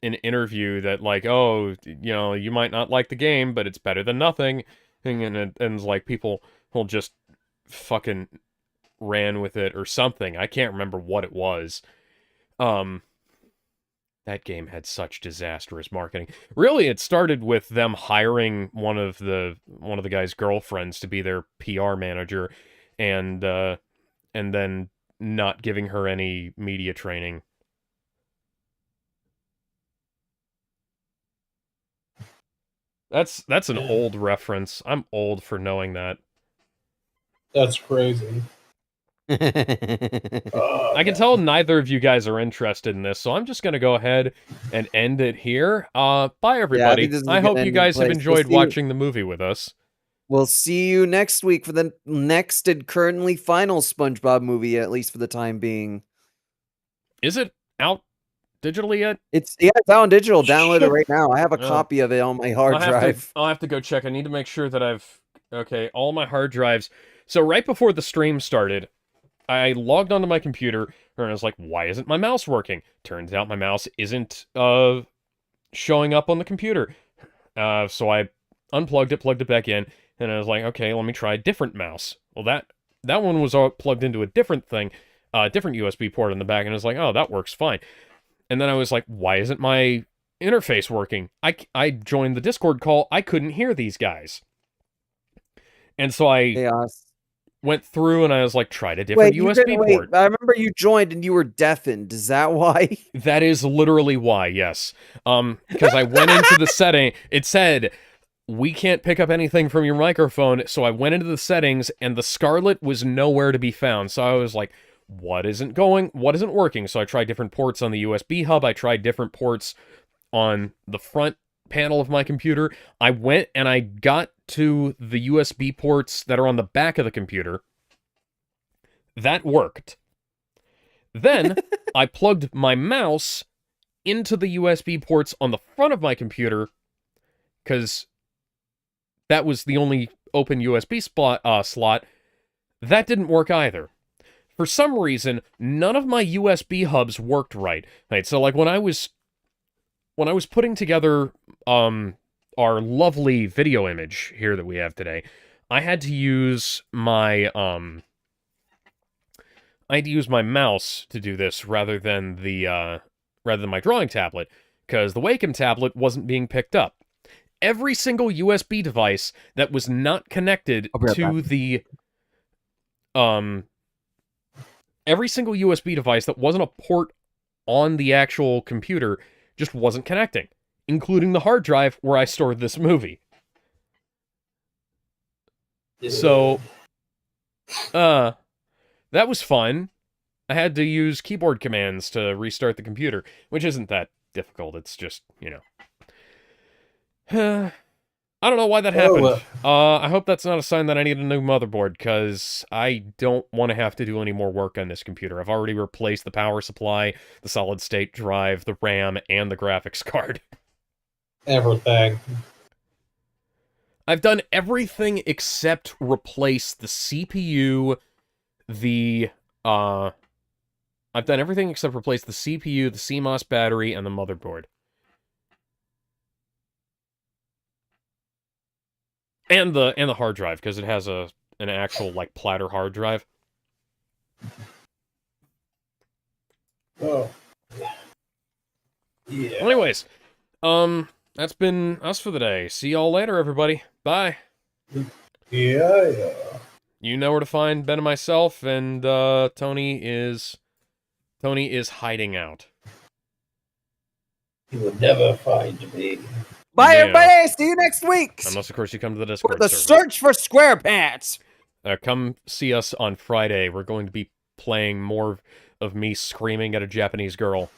an interview that like, oh, you know, you might not like the game, but it's better than nothing, and like people will just fucking ran with it or something. I can't remember what it was. That game had such disastrous marketing. Really, it started with them hiring one of the guy's girlfriends to be their PR manager, and then not giving her any media training. That's an old reference. I'm old for knowing that. That's crazy. I can tell neither of you guys are interested in this, so I'm just going to go ahead and end it here. Bye, everybody. Yeah, I hope you guys have enjoyed watching the movie with us. We'll see you next week for the next and currently final SpongeBob movie, at least for the time being. Is it out digitally yet? It's out on digital. Download it right now. I have a copy of it on my hard drive. I'll have to go check. I need to make sure that all my hard drives. So right before the stream started, I logged onto my computer, And I was like, why isn't my mouse working? Turns out my mouse isn't showing up on the computer. So I unplugged it, plugged it back in, and I was like, okay, let me try a different mouse. Well, that one was all plugged into a different thing, different USB port in the back, and I was like, oh, that works fine. And then I was like, why isn't my interface working? I joined the Discord call, I couldn't hear these guys. And so I went through and I was like, tried a different USB port. I remember you joined and you were deafened. Is that why? That is literally why, yes. Because I went into the setting, it said, we can't pick up anything from your microphone, so I went into the settings, and the Scarlet was nowhere to be found. So I was like, what isn't working? So I tried different ports on the USB hub, I tried different ports on the front panel of my computer. I went and I got to the USB ports that are on the back of the computer. That worked. Then I plugged my mouse into the USB ports on the front of my computer, because that was the only open USB slot. That didn't work either. For some reason, none of my USB hubs worked right. So like when I was putting together our lovely video image here that we have today, I had to use my mouse to do this rather than my drawing tablet, because the Wacom tablet wasn't being picked up. Every single USB device that was not connected to the every single USB device that wasn't a port on the actual computer just wasn't connecting, including the hard drive where I stored this movie. So that was fun. I had to use keyboard commands to restart the computer, which isn't that difficult. It's just, I don't know why that happened. I hope that's not a sign that I need a new motherboard, because I don't want to have to do any more work on this computer. I've already replaced the power supply, the solid-state drive, the RAM, and the graphics card. Everything. I've done everything except replace the CPU, I've done everything except replace the CPU, the CMOS battery, and the motherboard. And the hard drive, because it has an actual platter hard drive. Oh. Yeah. Anyways, that's been us for the day. See y'all later, everybody. Bye. Yeah. You know where to find Ben and myself, and Tony is hiding out. He will never find me. Bye, everybody. See you next week. Unless, of course, you come to the Discord the server. Search for SquarePants. Come see us on Friday. We're going to be playing more of me screaming at a Japanese girl.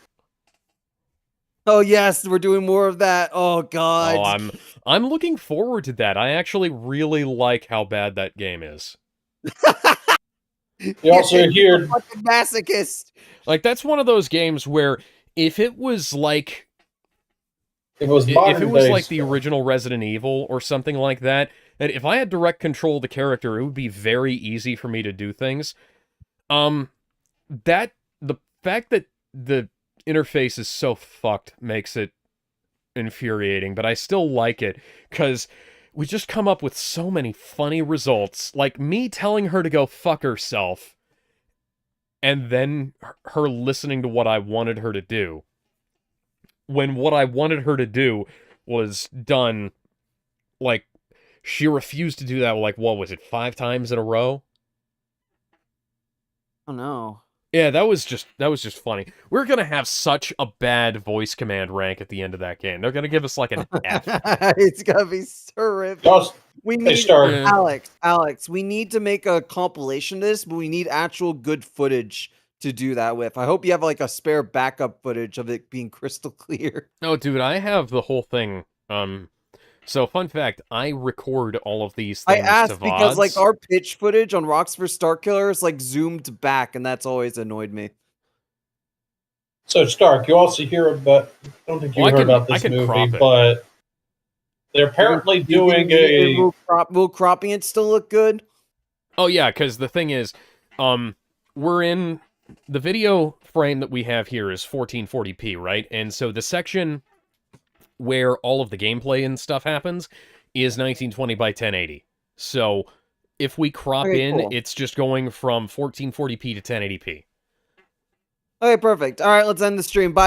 Oh yes, we're doing more of that. Oh god. Oh, I'm looking forward to that. I actually really like how bad that game is. You also hear fucking masochist. That's one of those games where if it was like if it was like the original Resident Evil or something like that, and if I had direct control of the character, it would be very easy for me to do things. The fact that the interface is so fucked makes it infuriating, but I still like it, because we just come up with so many funny results, like me telling her to go fuck herself, and then her listening to what I wanted her to do, when what I wanted her to do was done, she refused to do that, what was it, 5 times in a row? Oh no. Yeah, that was just funny. We're gonna have such a bad voice command rank at the end of that game. They're gonna give us an F. It's gonna be terrific. We need Alex, we need to make a compilation of this, but we need actual good footage to do that with. I hope you have a spare backup footage of it being crystal clear. Oh, dude, I have the whole thing. So fun fact, I record all of these things. I asked because our pitch footage on Rocks for Starkiller is zoomed back, and that's always annoyed me. So Stark, you also hear about, I don't think you heard about this movie, but they're apparently doing Will cropping it still look good? Oh yeah, because the thing is, we're in the video frame that we have here is 1440p, right? And so the section where all of the gameplay and stuff happens is 1920 by 1080. So if we crop in, cool. it's just going from 1440p to 1080p. Okay, perfect. All right, let's end the stream. Bye.